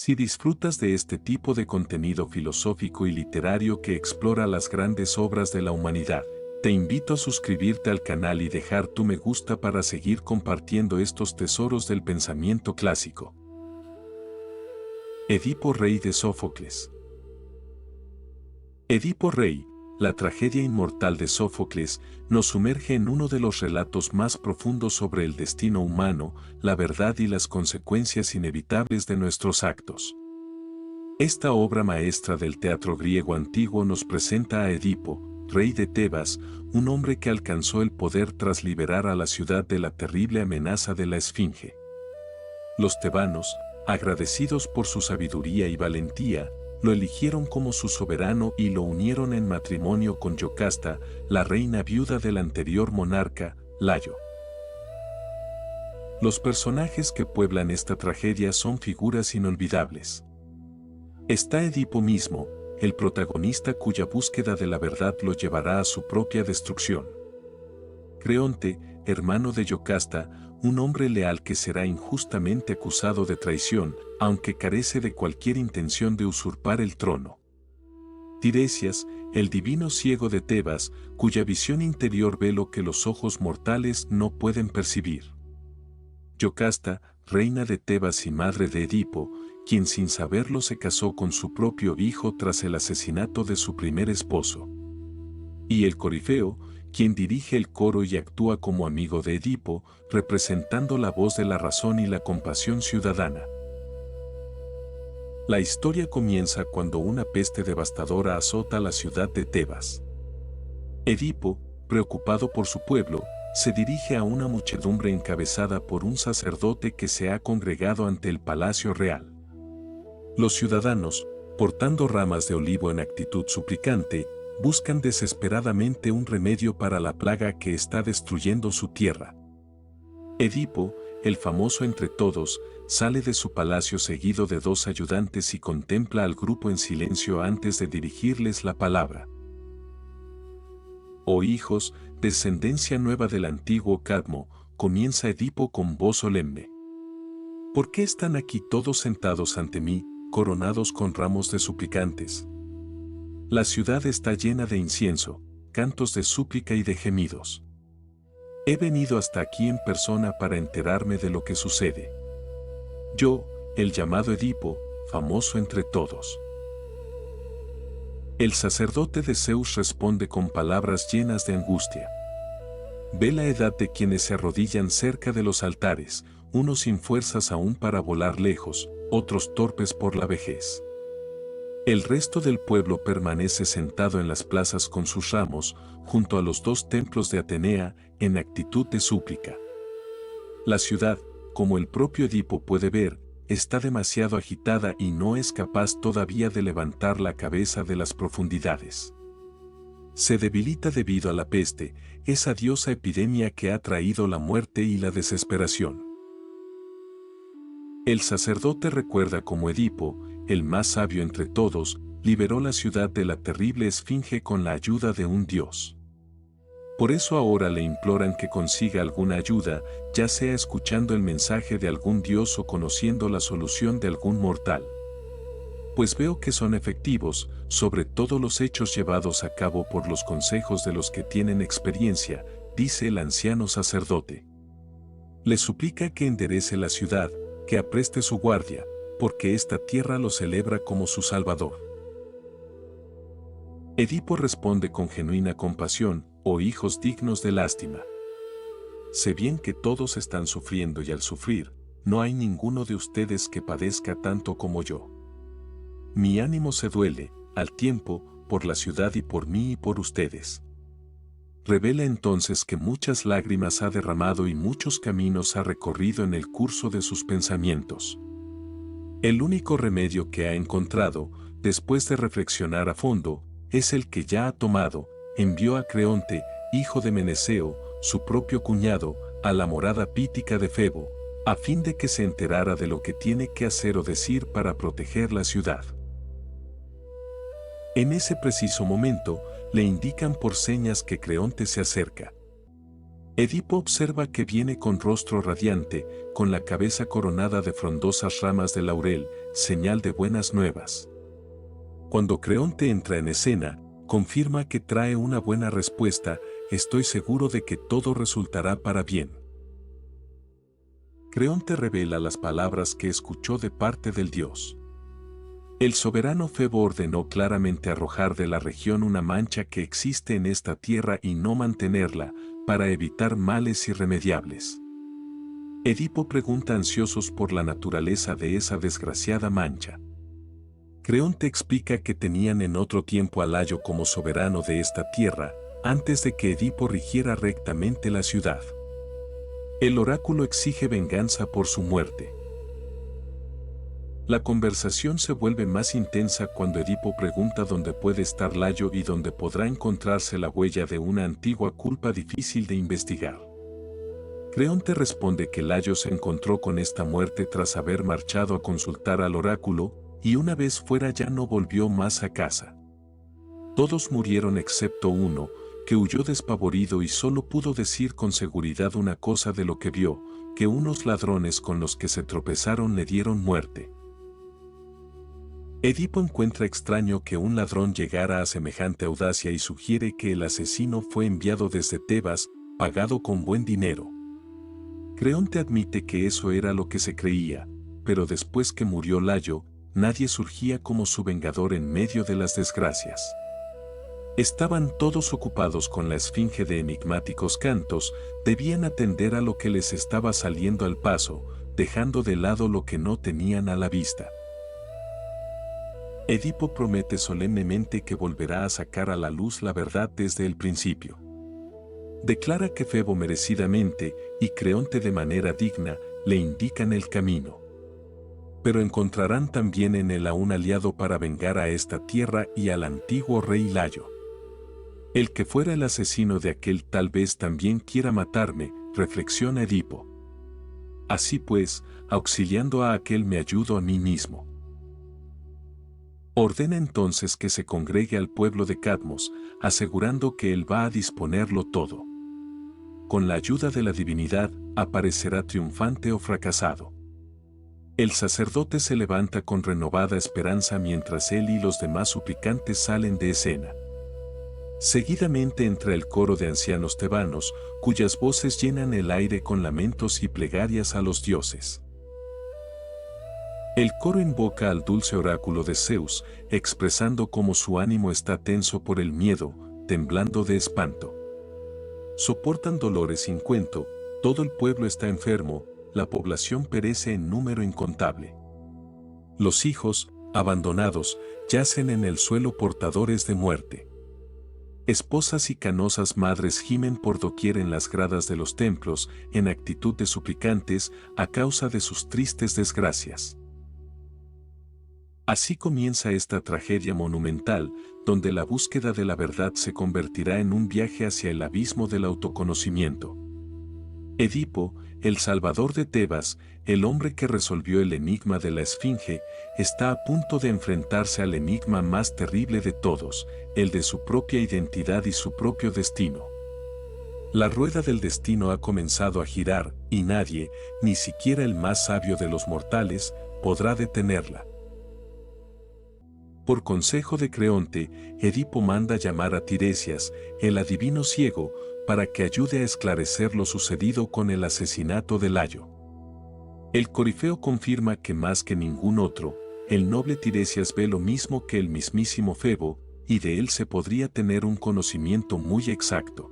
Si disfrutas de este tipo de contenido filosófico y literario que explora las grandes obras de la humanidad, te invito a suscribirte al canal y dejar tu me gusta para seguir compartiendo estos tesoros del pensamiento clásico. Edipo Rey de Sófocles. Edipo Rey, la tragedia inmortal de Sófocles, nos sumerge en uno de los relatos más profundos sobre el destino humano, la verdad y las consecuencias inevitables de nuestros actos. Esta obra maestra del teatro griego antiguo nos presenta a Edipo, rey de Tebas, un hombre que alcanzó el poder tras liberar a la ciudad de la terrible amenaza de la Esfinge. Los tebanos, agradecidos por su sabiduría y valentía, lo eligieron como su soberano y lo unieron en matrimonio con Yocasta, la reina viuda del anterior monarca, Layo. Los personajes que pueblan esta tragedia son figuras inolvidables. Está Edipo mismo, el protagonista cuya búsqueda de la verdad lo llevará a su propia destrucción. Creonte, hermano de Yocasta, un hombre leal que será injustamente acusado de traición, aunque carece de cualquier intención de usurpar el trono. Tiresias, el divino ciego de Tebas, cuya visión interior ve lo que los ojos mortales no pueden percibir. Yocasta, reina de Tebas y madre de Edipo, quien sin saberlo se casó con su propio hijo tras el asesinato de su primer esposo. Y el Corifeo, quien dirige el coro y actúa como amigo de Edipo, representando la voz de la razón y la compasión ciudadana. La historia comienza cuando una peste devastadora azota la ciudad de Tebas. Edipo, preocupado por su pueblo, se dirige a una muchedumbre encabezada por un sacerdote que se ha congregado ante el palacio real. Los ciudadanos, portando ramas de olivo en actitud suplicante, buscan desesperadamente un remedio para la plaga que está destruyendo su tierra. Edipo, el famoso entre todos, sale de su palacio seguido de 2 ayudantes y contempla al grupo en silencio antes de dirigirles la palabra. Oh hijos, descendencia nueva del antiguo Cadmo, comienza Edipo con voz solemne. ¿Por qué están aquí todos sentados ante mí, coronados con ramos de suplicantes? La ciudad está llena de incienso, cantos de súplica y de gemidos. He venido hasta aquí en persona para enterarme de lo que sucede. Yo, el llamado Edipo, famoso entre todos. El sacerdote de Zeus responde con palabras llenas de angustia. Ve la edad de quienes se arrodillan cerca de los altares, unos sin fuerzas aún para volar lejos, otros torpes por la vejez. El resto del pueblo permanece sentado en las plazas con sus ramos, junto a los 2 templos de Atenea, en actitud de súplica. La ciudad, como el propio Edipo puede ver, está demasiado agitada y no es capaz todavía de levantar la cabeza de las profundidades. Se debilita debido a la peste, esa diosa epidemia que ha traído la muerte y la desesperación. El sacerdote recuerda cómo Edipo, el más sabio entre todos, liberó la ciudad de la terrible Esfinge con la ayuda de un dios. Por eso ahora le imploran que consiga alguna ayuda, ya sea escuchando el mensaje de algún dios o conociendo la solución de algún mortal. Pues veo que son efectivos, sobre todo los hechos llevados a cabo por los consejos de los que tienen experiencia, dice el anciano sacerdote. Le suplica que enderece la ciudad, que apreste su guardia, porque esta tierra lo celebra como su salvador. Edipo responde con genuina compasión, oh hijos dignos de lástima. Sé bien que todos están sufriendo y al sufrir, no hay ninguno de ustedes que padezca tanto como yo. Mi ánimo se duele, al tiempo, por la ciudad y por mí y por ustedes. Revela entonces que muchas lágrimas ha derramado y muchos caminos ha recorrido en el curso de sus pensamientos. El único remedio que ha encontrado, después de reflexionar a fondo, es el que ya ha tomado, envió a Creonte, hijo de Meneceo, su propio cuñado, a la morada pítica de Febo, a fin de que se enterara de lo que tiene que hacer o decir para proteger la ciudad. En ese preciso momento, le indican por señas que Creonte se acerca. Edipo observa que viene con rostro radiante, con la cabeza coronada de frondosas ramas de laurel, señal de buenas nuevas. Cuando Creonte entra en escena, confirma que trae una buena respuesta, estoy seguro de que todo resultará para bien. Creonte revela las palabras que escuchó de parte del dios. El soberano Febo ordenó claramente arrojar de la región una mancha que existe en esta tierra y no mantenerla, para evitar males irremediables. Edipo pregunta ansiosos por la naturaleza de esa desgraciada mancha. Creonte explica que tenían en otro tiempo a Layo como soberano de esta tierra, antes de que Edipo rigiera rectamente la ciudad. El oráculo exige venganza por su muerte. La conversación se vuelve más intensa cuando Edipo pregunta dónde puede estar Layo y dónde podrá encontrarse la huella de una antigua culpa difícil de investigar. Creonte responde que Layo se encontró con esta muerte tras haber marchado a consultar al oráculo, y una vez fuera ya no volvió más a casa. Todos murieron excepto uno, que huyó despavorido y solo pudo decir con seguridad una cosa de lo que vio, que unos ladrones con los que se tropezaron le dieron muerte. Edipo encuentra extraño que un ladrón llegara a semejante audacia y sugiere que el asesino fue enviado desde Tebas, pagado con buen dinero. Creonte admite que eso era lo que se creía, pero después que murió Layo, nadie surgía como su vengador en medio de las desgracias. Estaban todos ocupados con la esfinge de enigmáticos cantos, debían atender a lo que les estaba saliendo al paso, dejando de lado lo que no tenían a la vista. Edipo promete solemnemente que volverá a sacar a la luz la verdad desde el principio. Declara que Febo merecidamente, y Creonte de manera digna, le indican el camino. Pero encontrarán también en él a un aliado para vengar a esta tierra y al antiguo rey Layo. El que fuera el asesino de aquel tal vez también quiera matarme, reflexiona Edipo. Así pues, auxiliando a aquel me ayudo a mí mismo. Ordena entonces que se congregue al pueblo de Cadmos, asegurando que él va a disponerlo todo. Con la ayuda de la divinidad, aparecerá triunfante o fracasado. El sacerdote se levanta con renovada esperanza mientras él y los demás suplicantes salen de escena. Seguidamente entra el coro de ancianos tebanos, cuyas voces llenan el aire con lamentos y plegarias a los dioses. El coro invoca al dulce oráculo de Zeus, expresando cómo su ánimo está tenso por el miedo, temblando de espanto. Soportan dolores sin cuento, todo el pueblo está enfermo, la población perece en número incontable. Los hijos, abandonados, yacen en el suelo portadores de muerte. Esposas y canosas madres gimen por doquier en las gradas de los templos, en actitud de suplicantes, a causa de sus tristes desgracias. Así comienza esta tragedia monumental, donde la búsqueda de la verdad se convertirá en un viaje hacia el abismo del autoconocimiento. Edipo, el salvador de Tebas, el hombre que resolvió el enigma de la esfinge, está a punto de enfrentarse al enigma más terrible de todos, el de su propia identidad y su propio destino. La rueda del destino ha comenzado a girar, y nadie, ni siquiera el más sabio de los mortales, podrá detenerla. Por consejo de Creonte, Edipo manda llamar a Tiresias, el adivino ciego, para que ayude a esclarecer lo sucedido con el asesinato de Layo. El corifeo confirma que más que ningún otro, el noble Tiresias ve lo mismo que el mismísimo Febo, y de él se podría tener un conocimiento muy exacto.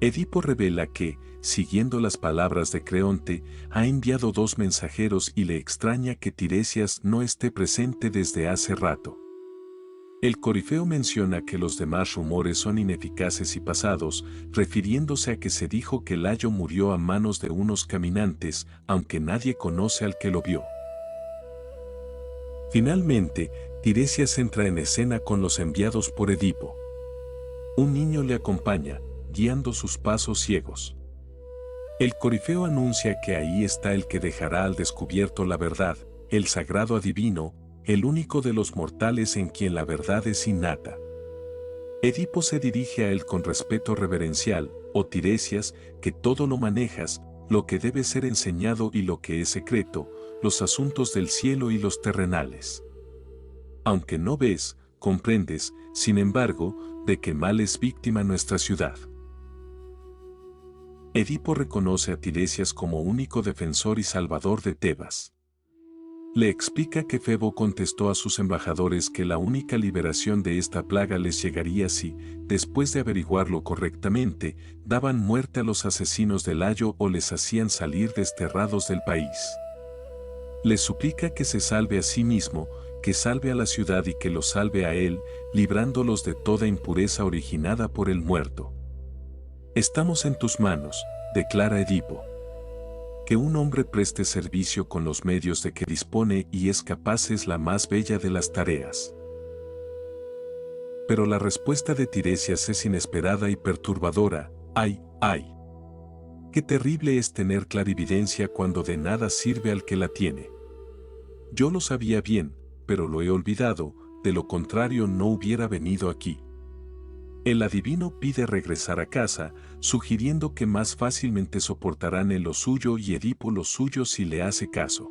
Edipo revela que, siguiendo las palabras de Creonte, ha enviado 2 mensajeros y le extraña que Tiresias no esté presente desde hace rato. El corifeo menciona que los demás rumores son ineficaces y pasados, refiriéndose a que se dijo que Layo murió a manos de unos caminantes, aunque nadie conoce al que lo vio. Finalmente, Tiresias entra en escena con los enviados por Edipo. Un niño le acompaña, guiando sus pasos ciegos. El corifeo anuncia que ahí está el que dejará al descubierto la verdad, el sagrado adivino, el único de los mortales en quien la verdad es innata. Edipo se dirige a él con respeto reverencial, oh Tiresias, que todo lo manejas, lo que debe ser enseñado y lo que es secreto, los asuntos del cielo y los terrenales. Aunque no ves, comprendes, sin embargo, de qué mal es víctima nuestra ciudad. Edipo reconoce a Tiresias como único defensor y salvador de Tebas. Le explica que Febo contestó a sus embajadores que la única liberación de esta plaga les llegaría si, después de averiguarlo correctamente, daban muerte a los asesinos de Layo o les hacían salir desterrados del país. Les suplica que se salve a sí mismo, que salve a la ciudad y que lo salve a él, librándolos de toda impureza originada por el muerto. Estamos en tus manos, declara Edipo. Que un hombre preste servicio con los medios de que dispone y es capaz es la más bella de las tareas. Pero la respuesta de Tiresias es inesperada y perturbadora. ¡Ay, ay! Qué terrible es tener clarividencia cuando de nada sirve al que la tiene. Yo lo sabía bien, pero lo he olvidado, de lo contrario no hubiera venido aquí. El adivino pide regresar a casa, sugiriendo que más fácilmente soportarán él lo suyo y Edipo lo suyo si le hace caso.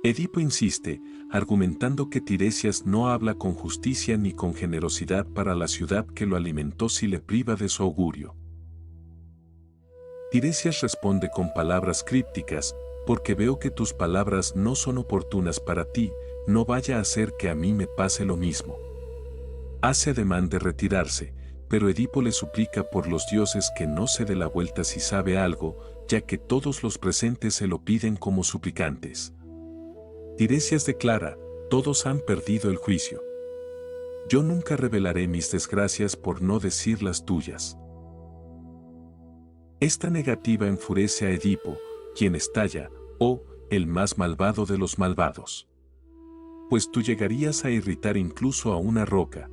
Edipo insiste, argumentando que Tiresias no habla con justicia ni con generosidad para la ciudad que lo alimentó si le priva de su augurio. Tiresias responde con palabras crípticas, porque veo que tus palabras no son oportunas para ti, no vaya a ser que a mí me pase lo mismo. Hace ademán de retirarse, pero Edipo le suplica por los dioses que no se dé la vuelta si sabe algo, ya que todos los presentes se lo piden como suplicantes. Tiresias declara, todos han perdido el juicio. Yo nunca revelaré mis desgracias por no decir las tuyas. Esta negativa enfurece a Edipo, quien estalla, oh, el más malvado de los malvados. Pues tú llegarías a irritar incluso a una roca.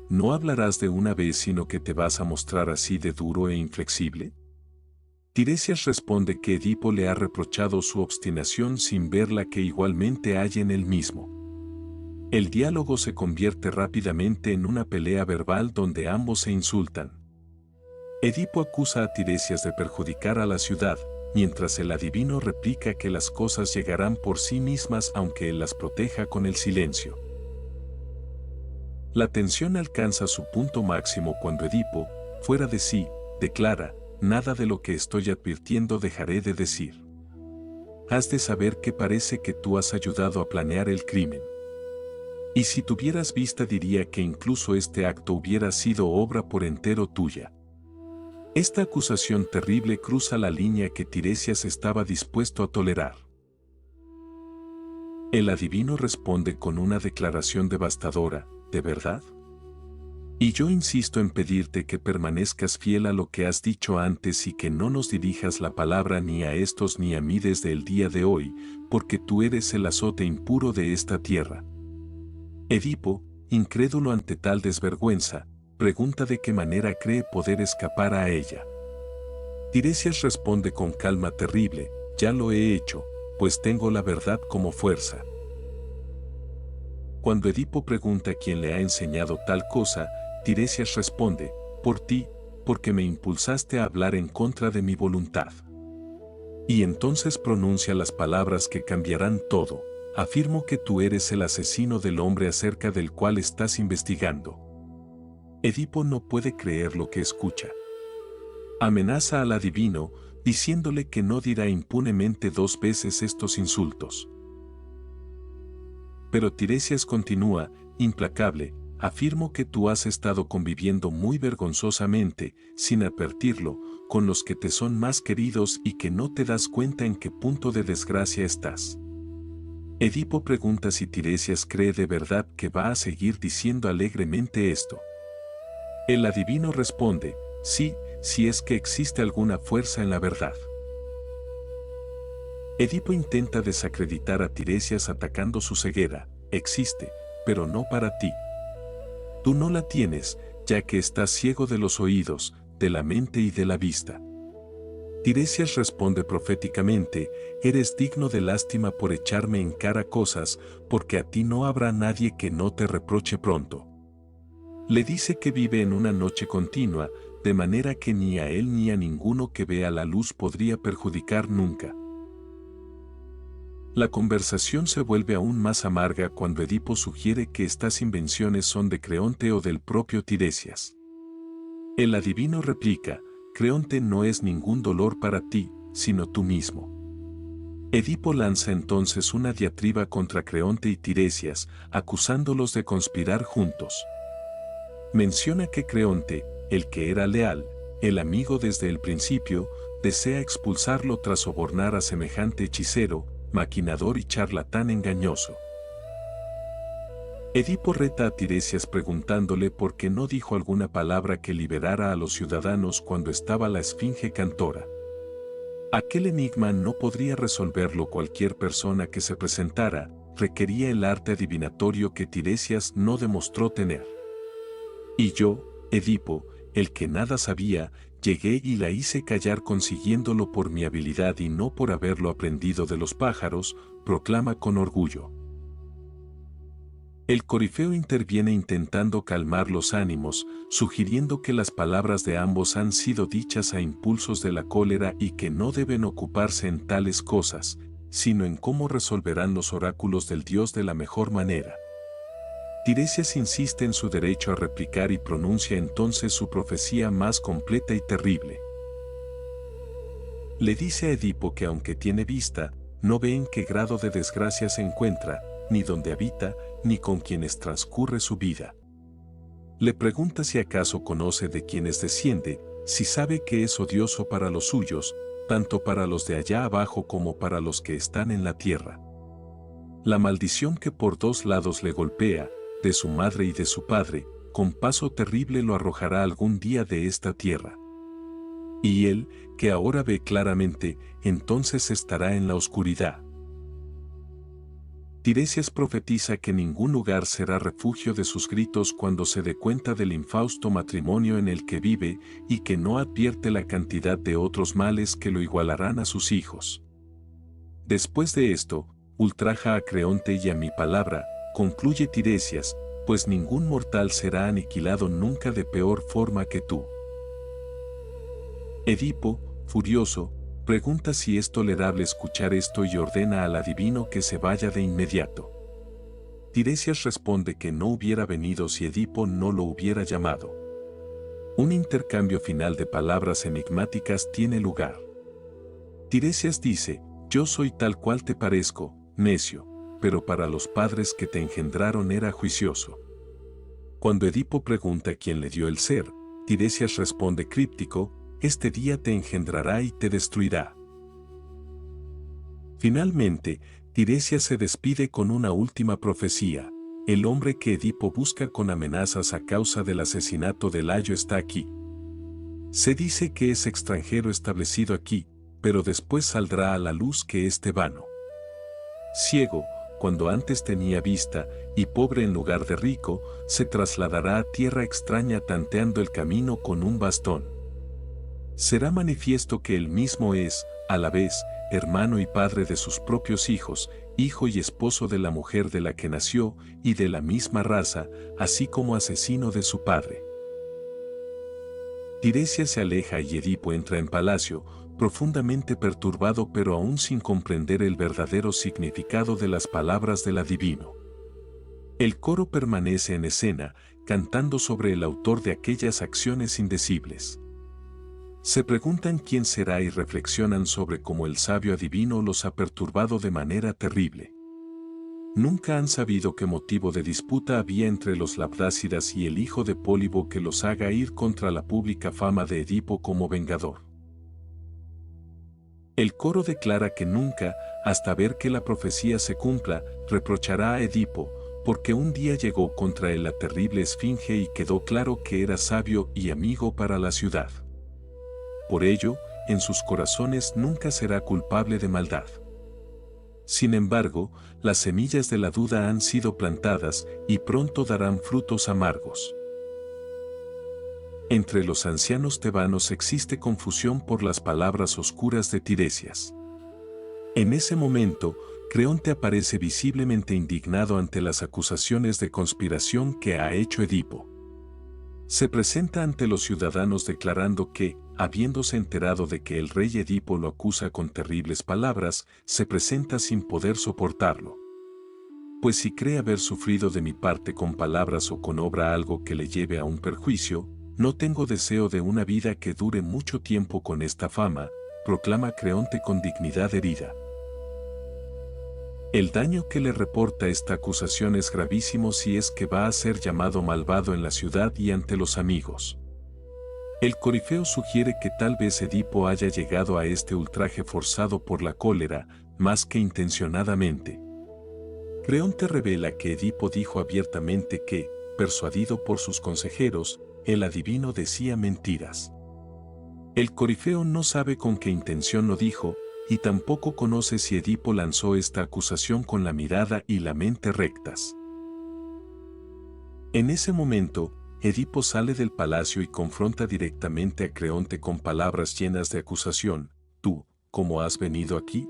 ¿No hablarás de una vez sino que te vas a mostrar así de duro e inflexible? Tiresias responde que Edipo le ha reprochado su obstinación sin ver la que igualmente hay en él mismo. El diálogo se convierte rápidamente en una pelea verbal donde ambos se insultan. Edipo acusa a Tiresias de perjudicar a la ciudad, mientras el adivino replica que las cosas llegarán por sí mismas aunque él las proteja con el silencio. La tensión alcanza su punto máximo cuando Edipo, fuera de sí, declara, nada de lo que estoy advirtiendo dejaré de decir. Has de saber que parece que tú has ayudado a planear el crimen. Y si tuvieras vista diría que incluso este acto hubiera sido obra por entero tuya. Esta acusación terrible cruza la línea que Tiresias estaba dispuesto a tolerar. El adivino responde con una declaración devastadora, ¿de verdad? Y yo insisto en pedirte que permanezcas fiel a lo que has dicho antes y que no nos dirijas la palabra ni a estos ni a mí desde el día de hoy, porque tú eres el azote impuro de esta tierra. Edipo, incrédulo ante tal desvergüenza, pregunta de qué manera cree poder escapar a ella. Tiresias responde con calma terrible, ya lo he hecho, pues tengo la verdad como fuerza. Cuando Edipo pregunta quién le ha enseñado tal cosa, Tiresias responde, por ti, porque me impulsaste a hablar en contra de mi voluntad. Y entonces pronuncia las palabras que cambiarán todo, afirmo que tú eres el asesino del hombre acerca del cual estás investigando. Edipo no puede creer lo que escucha. Amenaza al adivino, diciéndole que no dirá impunemente 2 veces estos insultos. Pero Tiresias continúa, implacable, afirmo que tú has estado conviviendo muy vergonzosamente, sin advertirlo, con los que te son más queridos y que no te das cuenta en qué punto de desgracia estás. Edipo pregunta si Tiresias cree de verdad que va a seguir diciendo alegremente esto. El adivino responde, sí, si es que existe alguna fuerza en la verdad. Edipo intenta desacreditar a Tiresias atacando su ceguera, existe, pero no para ti. Tú no la tienes, ya que estás ciego de los oídos, de la mente y de la vista. Tiresias responde proféticamente, eres digno de lástima por echarme en cara cosas, porque a ti no habrá nadie que no te reproche pronto. Le dice que vive en una noche continua, de manera que ni a él ni a ninguno que vea la luz podría perjudicar nunca. La conversación se vuelve aún más amarga cuando Edipo sugiere que estas invenciones son de Creonte o del propio Tiresias. El adivino replica: Creonte no es ningún dolor para ti, sino tú mismo. Edipo lanza entonces una diatriba contra Creonte y Tiresias, acusándolos de conspirar juntos. Menciona que Creonte, el que era leal, el amigo desde el principio, desea expulsarlo tras sobornar a semejante hechicero, maquinador y charlatán engañoso. Edipo reta a Tiresias preguntándole por qué no dijo alguna palabra que liberara a los ciudadanos cuando estaba la esfinge cantora. Aquel enigma no podría resolverlo cualquier persona que se presentara, requería el arte adivinatorio que Tiresias no demostró tener. Y yo, Edipo, el que nada sabía, llegué y la hice callar consiguiéndolo por mi habilidad y no por haberlo aprendido de los pájaros, proclama con orgullo. El corifeo interviene intentando calmar los ánimos, sugiriendo que las palabras de ambos han sido dichas a impulsos de la cólera y que no deben ocuparse en tales cosas, sino en cómo resolverán los oráculos del dios de la mejor manera. Tiresias insiste en su derecho a replicar y pronuncia entonces su profecía más completa y terrible. Le dice a Edipo que aunque tiene vista, no ve en qué grado de desgracia se encuentra, ni dónde habita, ni con quienes transcurre su vida. Le pregunta si acaso conoce de quienes desciende, si sabe que es odioso para los suyos, tanto para los de allá abajo como para los que están en la tierra. La maldición que por dos lados le golpea, de su madre y de su padre, con paso terrible lo arrojará algún día de esta tierra. Y él, que ahora ve claramente, entonces estará en la oscuridad. Tiresias profetiza que ningún lugar será refugio de sus gritos cuando se dé cuenta del infausto matrimonio en el que vive y que no advierte la cantidad de otros males que lo igualarán a sus hijos. Después de esto, ultraja a Creonte y a mi palabra, concluye Tiresias, pues ningún mortal será aniquilado nunca de peor forma que tú. Edipo, furioso, pregunta si es tolerable escuchar esto y ordena al adivino que se vaya de inmediato. Tiresias responde que no hubiera venido si Edipo no lo hubiera llamado. Un intercambio final de palabras enigmáticas tiene lugar. Tiresias dice: yo soy tal cual te parezco, necio, pero para los padres que te engendraron era juicioso. Cuando Edipo pregunta quién le dio el ser, Tiresias responde críptico: este día te engendrará y te destruirá. Finalmente, Tiresias se despide con una última profecía: el hombre que Edipo busca con amenazas a causa del asesinato de Layo está aquí. Se dice que es extranjero establecido aquí, pero después saldrá a la luz que es tebano. Ciego, cuando antes tenía vista, y pobre en lugar de rico, se trasladará a tierra extraña tanteando el camino con un bastón. Será manifiesto que él mismo es, a la vez, hermano y padre de sus propios hijos, hijo y esposo de la mujer de la que nació, y de la misma raza, así como asesino de su padre. Tiresias se aleja y Edipo entra en palacio, profundamente perturbado pero aún sin comprender el verdadero significado de las palabras del adivino. El coro permanece en escena, cantando sobre el autor de aquellas acciones indecibles. Se preguntan quién será y reflexionan sobre cómo el sabio adivino los ha perturbado de manera terrible. Nunca han sabido qué motivo de disputa había entre los Labdácidas y el hijo de Pólibo que los haga ir contra la pública fama de Edipo como vengador. El coro declara que nunca, hasta ver que la profecía se cumpla, reprochará a Edipo, porque un día llegó contra él la terrible esfinge y quedó claro que era sabio y amigo para la ciudad. Por ello, en sus corazones nunca será culpable de maldad. Sin embargo, las semillas de la duda han sido plantadas y pronto darán frutos amargos. Entre los ancianos tebanos existe confusión por las palabras oscuras de Tiresias. En ese momento, Creonte aparece visiblemente indignado ante las acusaciones de conspiración que ha hecho Edipo. Se presenta ante los ciudadanos declarando que, habiéndose enterado de que el rey Edipo lo acusa con terribles palabras, se presenta sin poder soportarlo. Pues si cree haber sufrido de mi parte con palabras o con obra algo que le lleve a un perjuicio, no tengo deseo de una vida que dure mucho tiempo con esta fama, proclama Creonte con dignidad herida. El daño que le reporta esta acusación es gravísimo si es que va a ser llamado malvado en la ciudad y ante los amigos. El corifeo sugiere que tal vez Edipo haya llegado a este ultraje forzado por la cólera, más que intencionadamente. Creonte revela que Edipo dijo abiertamente que, persuadido por sus consejeros, el adivino decía mentiras. El corifeo no sabe con qué intención lo dijo, y tampoco conoce si Edipo lanzó esta acusación con la mirada y la mente rectas. En ese momento, Edipo sale del palacio y confronta directamente a Creonte con palabras llenas de acusación. ¿Tú, cómo has venido aquí?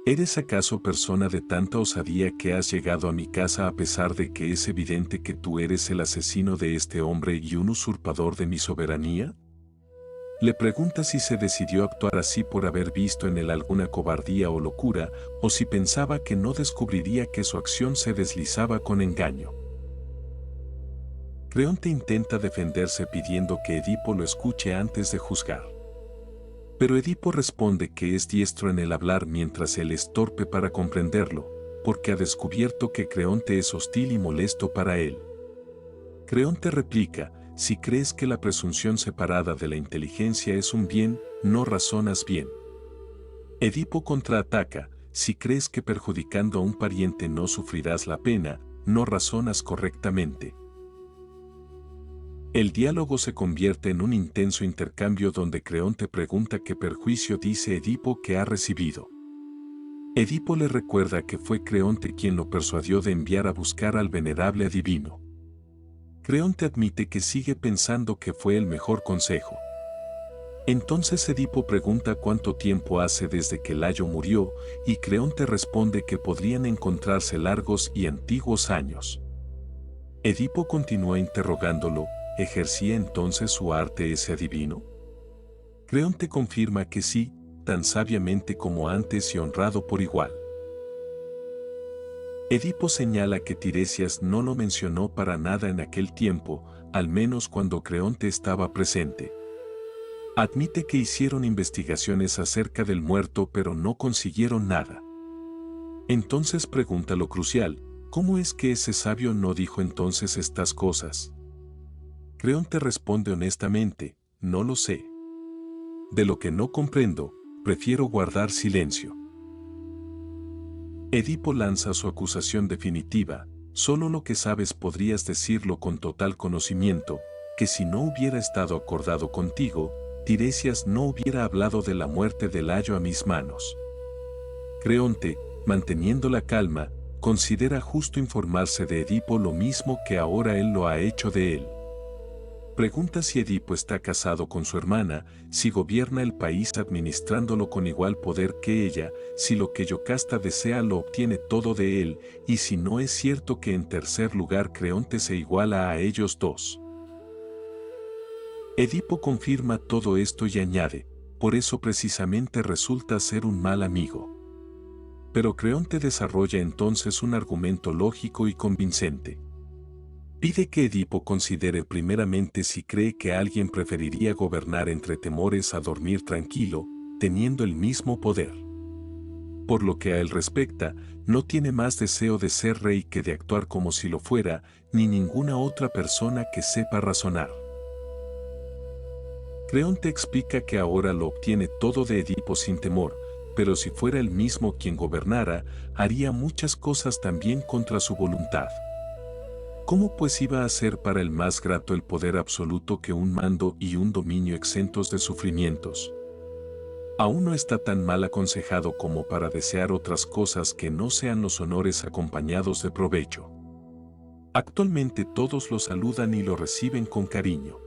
¿Eres acaso persona de tanta osadía que has llegado a mi casa a pesar de que es evidente que tú eres el asesino de este hombre y un usurpador de mi soberanía? Le pregunta si se decidió actuar así por haber visto en él alguna cobardía o locura, o si pensaba que no descubriría que su acción se deslizaba con engaño. Creonte intenta defenderse pidiendo que Edipo lo escuche antes de juzgar. Pero Edipo responde que es diestro en el hablar mientras él es torpe para comprenderlo, porque ha descubierto que Creonte es hostil y molesto para él. Creonte replica: si crees que la presunción separada de la inteligencia es un bien, no razonas bien. Edipo contraataca: si crees que perjudicando a un pariente no sufrirás la pena, no razonas correctamente. El diálogo se convierte en un intenso intercambio donde Creonte pregunta qué perjuicio dice Edipo que ha recibido. Edipo le recuerda que fue Creonte quien lo persuadió de enviar a buscar al venerable adivino. Creonte admite que sigue pensando que fue el mejor consejo. Entonces Edipo pregunta cuánto tiempo hace desde que Layo murió, y Creonte responde que podrían encontrarse largos y antiguos años. Edipo continúa interrogándolo: ¿ejercía entonces su arte ese adivino? Creonte confirma que sí, tan sabiamente como antes y honrado por igual. Edipo señala que Tiresias no lo mencionó para nada en aquel tiempo, al menos cuando Creonte estaba presente. Admite que hicieron investigaciones acerca del muerto pero no consiguieron nada. Entonces pregunta lo crucial: ¿cómo es que ese sabio no dijo entonces estas cosas? Creonte responde honestamente: no lo sé. De lo que no comprendo, prefiero guardar silencio. Edipo lanza su acusación definitiva: solo lo que sabes podrías decirlo con total conocimiento, que si no hubiera estado acordado contigo, Tiresias no hubiera hablado de la muerte de Layo a mis manos. Creonte, manteniendo la calma, considera justo informarse de Edipo lo mismo que ahora él lo ha hecho de él. Pregunta si Edipo está casado con su hermana, si gobierna el país administrándolo con igual poder que ella, si lo que Yocasta desea lo obtiene todo de él, y si no es cierto que en tercer lugar Creonte se iguala a ellos dos. Edipo confirma todo esto y añade: por eso precisamente resulta ser un mal amigo. Pero Creonte desarrolla entonces un argumento lógico y convincente. Pide que Edipo considere primeramente si cree que alguien preferiría gobernar entre temores a dormir tranquilo, teniendo el mismo poder. Por lo que a él respecta, no tiene más deseo de ser rey que de actuar como si lo fuera, ni ninguna otra persona que sepa razonar. Creonte explica que ahora lo obtiene todo de Edipo sin temor, pero si fuera él mismo quien gobernara, haría muchas cosas también contra su voluntad. ¿Cómo pues iba a ser para él más grato el poder absoluto que un mando y un dominio exentos de sufrimientos? Aún no está tan mal aconsejado como para desear otras cosas que no sean los honores acompañados de provecho. Actualmente todos lo saludan y lo reciben con cariño.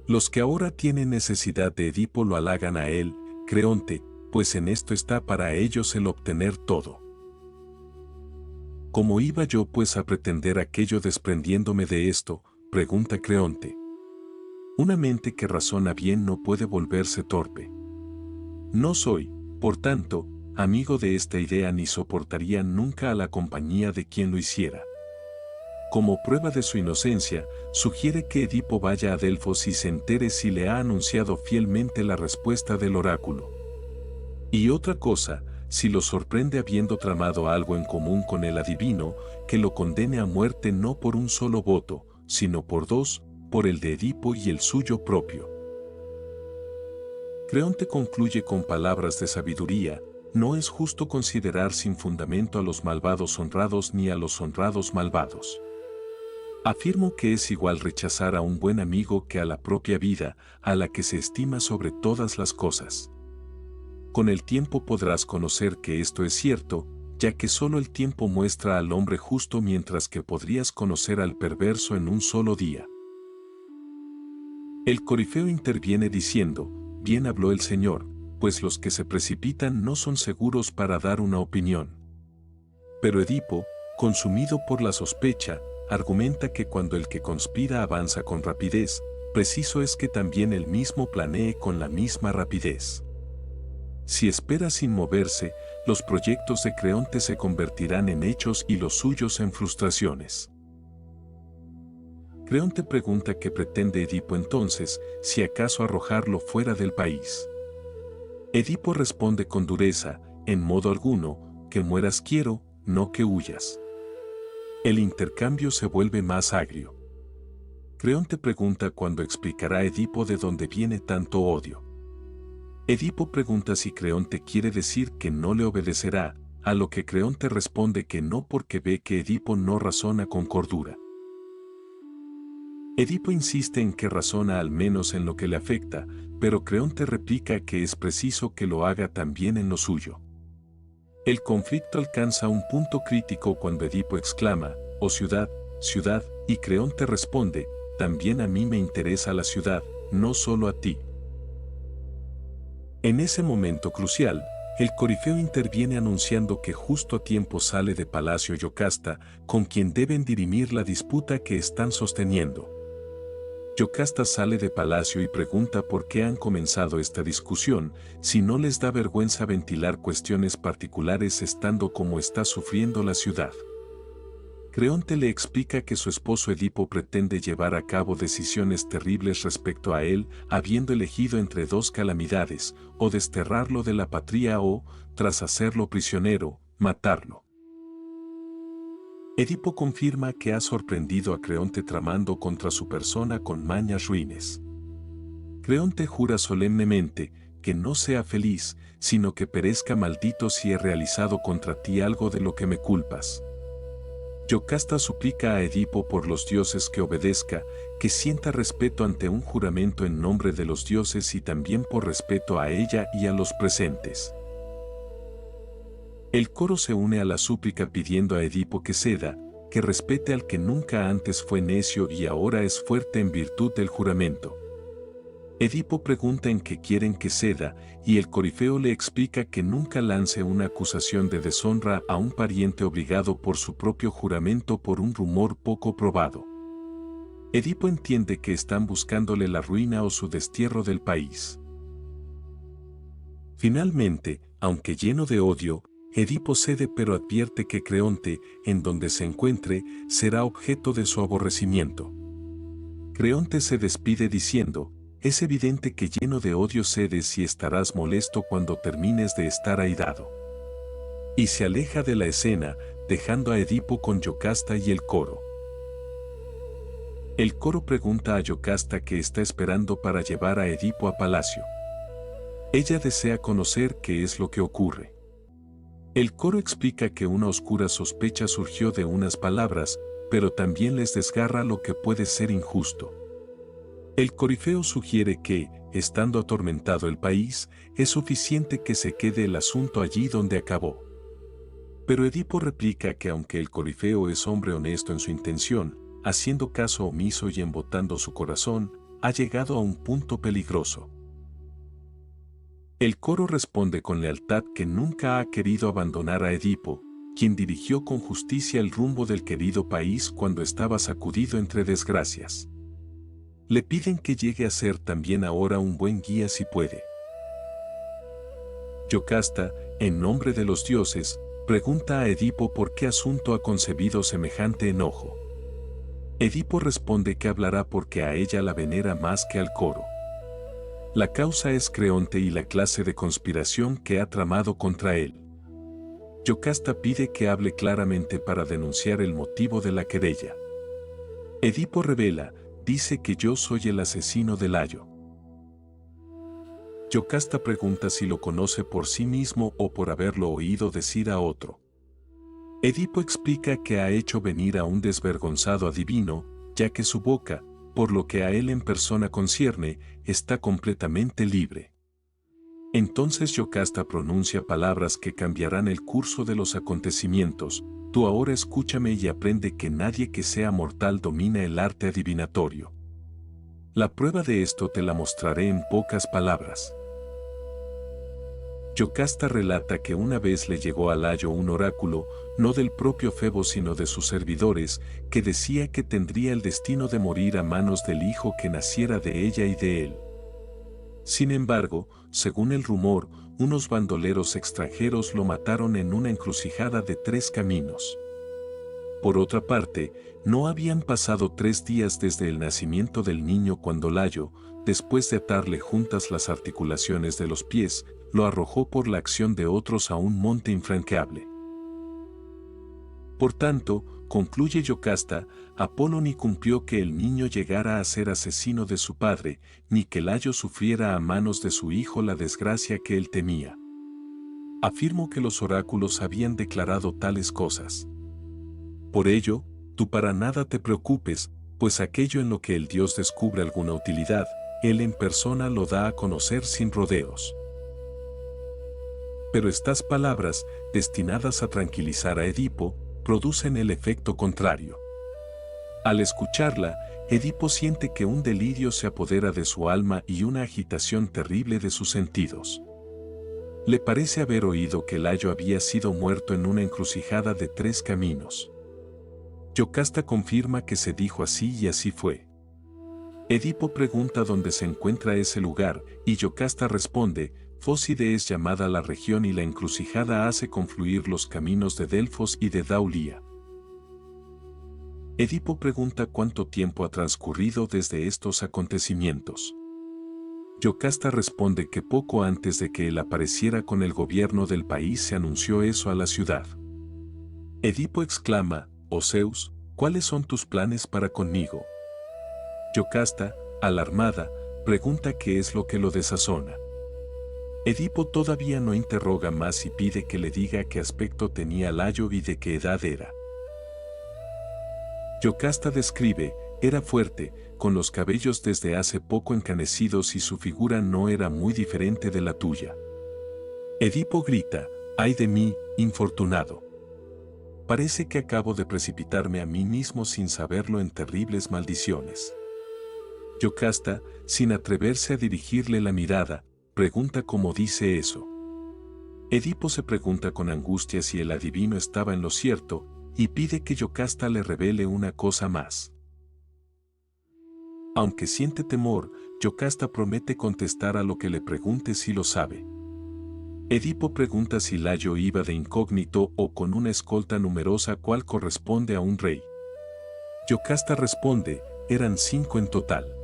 Los que ahora tienen necesidad de Edipo lo halagan a él, Creonte, pues en esto está para ellos el obtener todo. ¿Cómo iba yo pues a pretender aquello desprendiéndome de esto? pregunta Creonte. Una mente que razona bien no puede volverse torpe. No soy, por tanto, amigo de esta idea ni soportaría nunca a la compañía de quien lo hiciera. Como prueba de su inocencia, sugiere que Edipo vaya a Delfos y se entere si le ha anunciado fielmente la respuesta del oráculo. Y otra cosa, si lo sorprende habiendo tramado algo en común con el adivino, que lo condene a muerte no por un solo voto, sino por dos, por el de Edipo y el suyo propio. Creonte concluye con palabras de sabiduría: no es justo considerar sin fundamento a los malvados honrados ni a los honrados malvados. Afirmo que es igual rechazar a un buen amigo que a la propia vida, a la que se estima sobre todas las cosas. Con el tiempo podrás conocer que esto es cierto, ya que solo el tiempo muestra al hombre justo mientras que podrías conocer al perverso en un solo día. El corifeo interviene diciendo: bien habló el Señor, pues los que se precipitan no son seguros para dar una opinión. Pero Edipo, consumido por la sospecha, argumenta que cuando el que conspira avanza con rapidez, preciso es que también él mismo planee con la misma rapidez. Si espera sin moverse, los proyectos de Creonte se convertirán en hechos y los suyos en frustraciones. Creonte pregunta qué pretende Edipo entonces, si acaso arrojarlo fuera del país. Edipo responde con dureza: en modo alguno, que mueras quiero, no que huyas. El intercambio se vuelve más agrio. Creonte pregunta cuándo explicará Edipo de dónde viene tanto odio. Edipo pregunta si Creonte quiere decir que no le obedecerá, a lo que Creonte responde que no porque ve que Edipo no razona con cordura. Edipo insiste en que razona al menos en lo que le afecta, pero Creonte replica que es preciso que lo haga también en lo suyo. El conflicto alcanza un punto crítico cuando Edipo exclama: «Oh ciudad, ciudad», y Creonte responde: «También a mí me interesa la ciudad, no solo a ti». En ese momento crucial, el corifeo interviene anunciando que justo a tiempo sale de palacio Yocasta, con quien deben dirimir la disputa que están sosteniendo. Yocasta sale de palacio y pregunta por qué han comenzado esta discusión, si no les da vergüenza ventilar cuestiones particulares estando como está sufriendo la ciudad. Creonte le explica que su esposo Edipo pretende llevar a cabo decisiones terribles respecto a él, habiendo elegido entre dos calamidades: o desterrarlo de la patria o, tras hacerlo prisionero, matarlo. Edipo confirma que ha sorprendido a Creonte tramando contra su persona con mañas ruines. Creonte jura solemnemente que no sea feliz, sino que perezca maldito si he realizado contra ti algo de lo que me culpas. Yocasta suplica a Edipo por los dioses que obedezca, que sienta respeto ante un juramento en nombre de los dioses y también por respeto a ella y a los presentes. El coro se une a la súplica pidiendo a Edipo que ceda, que respete al que nunca antes fue necio y ahora es fuerte en virtud del juramento. Edipo pregunta en qué quieren que ceda, y el corifeo le explica que nunca lance una acusación de deshonra a un pariente obligado por su propio juramento por un rumor poco probado. Edipo entiende que están buscándole la ruina o su destierro del país. Finalmente, aunque lleno de odio, Edipo cede pero advierte que Creonte, en donde se encuentre, será objeto de su aborrecimiento. Creonte se despide diciendo: «Es evidente que lleno de odio cedes y estarás molesto cuando termines de estar airado». Y se aleja de la escena, dejando a Edipo con Yocasta y el coro. El coro pregunta a Yocasta qué está esperando para llevar a Edipo a palacio. Ella desea conocer qué es lo que ocurre. El coro explica que una oscura sospecha surgió de unas palabras, pero también les desgarra lo que puede ser injusto. El corifeo sugiere que, estando atormentado el país, es suficiente que se quede el asunto allí donde acabó. Pero Edipo replica que aunque el corifeo es hombre honesto en su intención, haciendo caso omiso y embotando su corazón, ha llegado a un punto peligroso. El coro responde con lealtad que nunca ha querido abandonar a Edipo, quien dirigió con justicia el rumbo del querido país cuando estaba sacudido entre desgracias. Le piden que llegue a ser también ahora un buen guía si puede. Yocasta, en nombre de los dioses, pregunta a Edipo por qué asunto ha concebido semejante enojo. Edipo responde que hablará porque a ella la venera más que al coro. La causa es Creonte y la clase de conspiración que ha tramado contra él. Yocasta pide que hable claramente para denunciar el motivo de la querella. Edipo revela, dice que yo soy el asesino de Layo. Yocasta pregunta si lo conoce por sí mismo o por haberlo oído decir a otro. Edipo explica que ha hecho venir a un desvergonzado adivino, ya que su boca, por lo que a él en persona concierne, está completamente libre. Entonces Yocasta pronuncia palabras que cambiarán el curso de los acontecimientos. Tú ahora escúchame y aprende que nadie que sea mortal domina el arte adivinatorio. La prueba de esto te la mostraré en pocas palabras. Yocasta relata que una vez le llegó a Layo un oráculo, no del propio Febo sino de sus servidores, que decía que tendría el destino de morir a manos del hijo que naciera de ella y de él. Sin embargo, según el rumor, unos bandoleros extranjeros lo mataron en una encrucijada de 3 caminos. Por otra parte, no habían pasado 3 días desde el nacimiento del niño cuando Layo, después de atarle juntas las articulaciones de los pies, lo arrojó por la acción de otros a un monte infranqueable. Por tanto, concluye Yocasta, Apolo ni cumplió que el niño llegara a ser asesino de su padre, ni que Layo sufriera a manos de su hijo la desgracia que él temía. Afirmo que los oráculos habían declarado tales cosas. Por ello, tú para nada te preocupes, pues aquello en lo que el Dios descubre alguna utilidad, él en persona lo da a conocer sin rodeos. Pero estas palabras, destinadas a tranquilizar a Edipo, producen el efecto contrario. Al escucharla, Edipo siente que un delirio se apodera de su alma y una agitación terrible de sus sentidos. Le parece haber oído que Layo había sido muerto en una encrucijada de 3 caminos. Yocasta confirma que se dijo así y así fue. Edipo pregunta dónde se encuentra ese lugar, y Yocasta responde, Fócide es llamada la región y la encrucijada hace confluir los caminos de Delfos y de Daulia. Edipo pregunta cuánto tiempo ha transcurrido desde estos acontecimientos. Yocasta responde que poco antes de que él apareciera con el gobierno del país se anunció eso a la ciudad. Edipo exclama, «Oh Zeus, ¿cuáles son tus planes para conmigo?». Yocasta, alarmada, pregunta qué es lo que lo desazona. Edipo todavía no interroga más y pide que le diga qué aspecto tenía Layo y de qué edad era. Yocasta describe, era fuerte, con los cabellos desde hace poco encanecidos y su figura no era muy diferente de la tuya. Edipo grita, ¡ay de mí, infortunado! Parece que acabo de precipitarme a mí mismo sin saberlo en terribles maldiciones. Yocasta, sin atreverse a dirigirle la mirada, pregunta cómo dice eso. Edipo se pregunta con angustia si el adivino estaba en lo cierto, y pide que Yocasta le revele una cosa más. Aunque siente temor, Yocasta promete contestar a lo que le pregunte si lo sabe. Edipo pregunta si Layo iba de incógnito o con una escolta numerosa cual corresponde a un rey. Yocasta responde, eran 5 en total.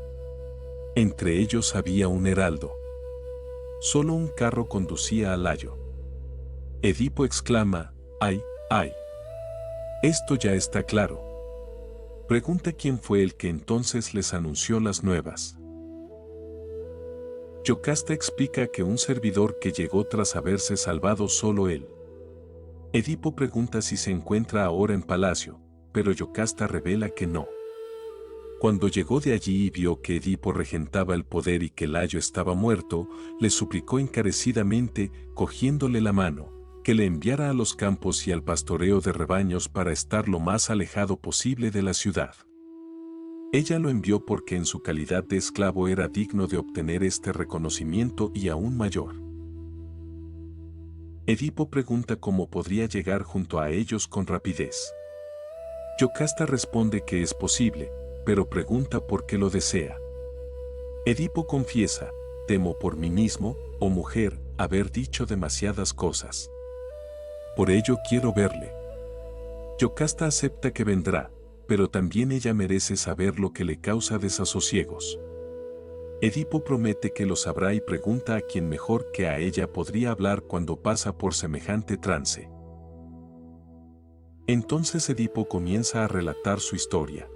Entre ellos había un heraldo. Solo un carro conducía a Layo. Edipo exclama, ¡ay, ay! Esto ya está claro. Pregunta quién fue el que entonces les anunció las nuevas. Yocasta explica que un servidor que llegó tras haberse salvado solo él. Edipo pregunta si se encuentra ahora en palacio, pero Yocasta revela que no. Cuando llegó de allí y vio que Edipo regentaba el poder y que Layo estaba muerto, le suplicó encarecidamente, cogiéndole la mano, que le enviara a los campos y al pastoreo de rebaños para estar lo más alejado posible de la ciudad. Ella lo envió porque en su calidad de esclavo era digno de obtener este reconocimiento y aún mayor. Edipo pregunta cómo podría llegar junto a ellos con rapidez. Yocasta responde que es posible, pero pregunta por qué lo desea. Edipo confiesa, temo por mí mismo, oh mujer, haber dicho demasiadas cosas. Por ello quiero verle. Yocasta acepta que vendrá, pero también ella merece saber lo que le causa desasosiegos. Edipo promete que lo sabrá y pregunta a quién mejor que a ella podría hablar cuando pasa por semejante trance. Entonces Edipo comienza a relatar su historia.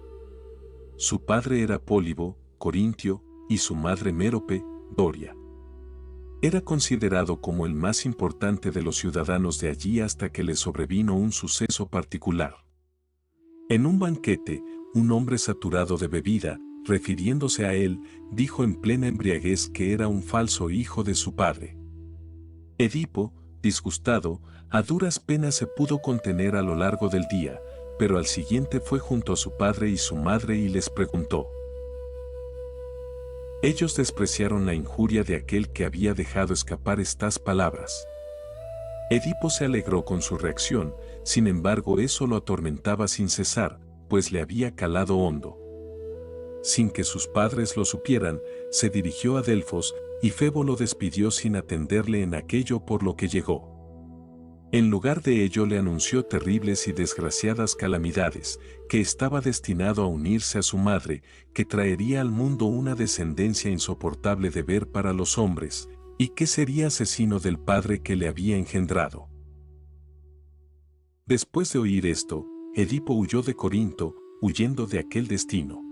Su padre era Pólibo, corintio, y su madre Mérope, doria. Era considerado como el más importante de los ciudadanos de allí hasta que le sobrevino un suceso particular. En un banquete, un hombre saturado de bebida, refiriéndose a él, dijo en plena embriaguez que era un falso hijo de su padre. Edipo, disgustado, a duras penas se pudo contener a lo largo del día, pero al siguiente fue junto a su padre y su madre y les preguntó. Ellos despreciaron la injuria de aquel que había dejado escapar estas palabras. Edipo se alegró con su reacción, sin embargo eso lo atormentaba sin cesar, pues le había calado hondo. Sin que sus padres lo supieran, se dirigió a Delfos, y Febo lo despidió sin atenderle en aquello por lo que llegó. En lugar de ello le anunció terribles y desgraciadas calamidades, que estaba destinado a unirse a su madre, que traería al mundo una descendencia insoportable de ver para los hombres, y que sería asesino del padre que le había engendrado. Después de oír esto, Edipo huyó de Corinto, huyendo de aquel destino.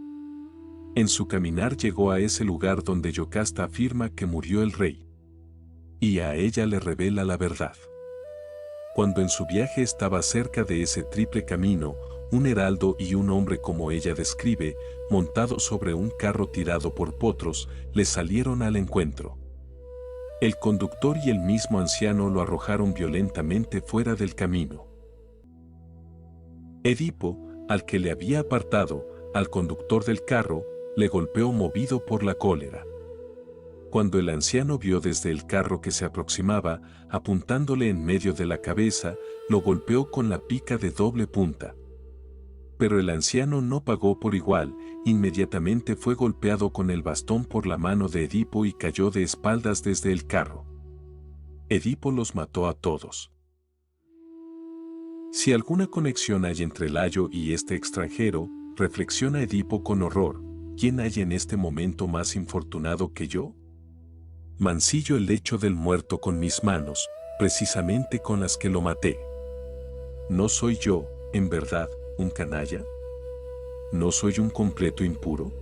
En su caminar llegó a ese lugar donde Yocasta afirma que murió el rey. Y a ella le revela la verdad. Cuando en su viaje estaba cerca de ese triple camino, un heraldo y un hombre como ella describe, montado sobre un carro tirado por potros, le salieron al encuentro. El conductor y el mismo anciano lo arrojaron violentamente fuera del camino. Edipo, al que le había apartado, al conductor del carro, le golpeó movido por la cólera. Cuando el anciano vio desde el carro que se aproximaba, apuntándole en medio de la cabeza, lo golpeó con la pica de doble punta. Pero el anciano no pagó por igual, inmediatamente fue golpeado con el bastón por la mano de Edipo y cayó de espaldas desde el carro. Edipo los mató a todos. Si alguna conexión hay entre Layo y este extranjero, reflexiona Edipo con horror, ¿quién hay en este momento más infortunado que yo? Mancillo el lecho del muerto con mis manos, precisamente con las que lo maté. ¿No soy yo, en verdad, un canalla? ¿No soy un completo impuro?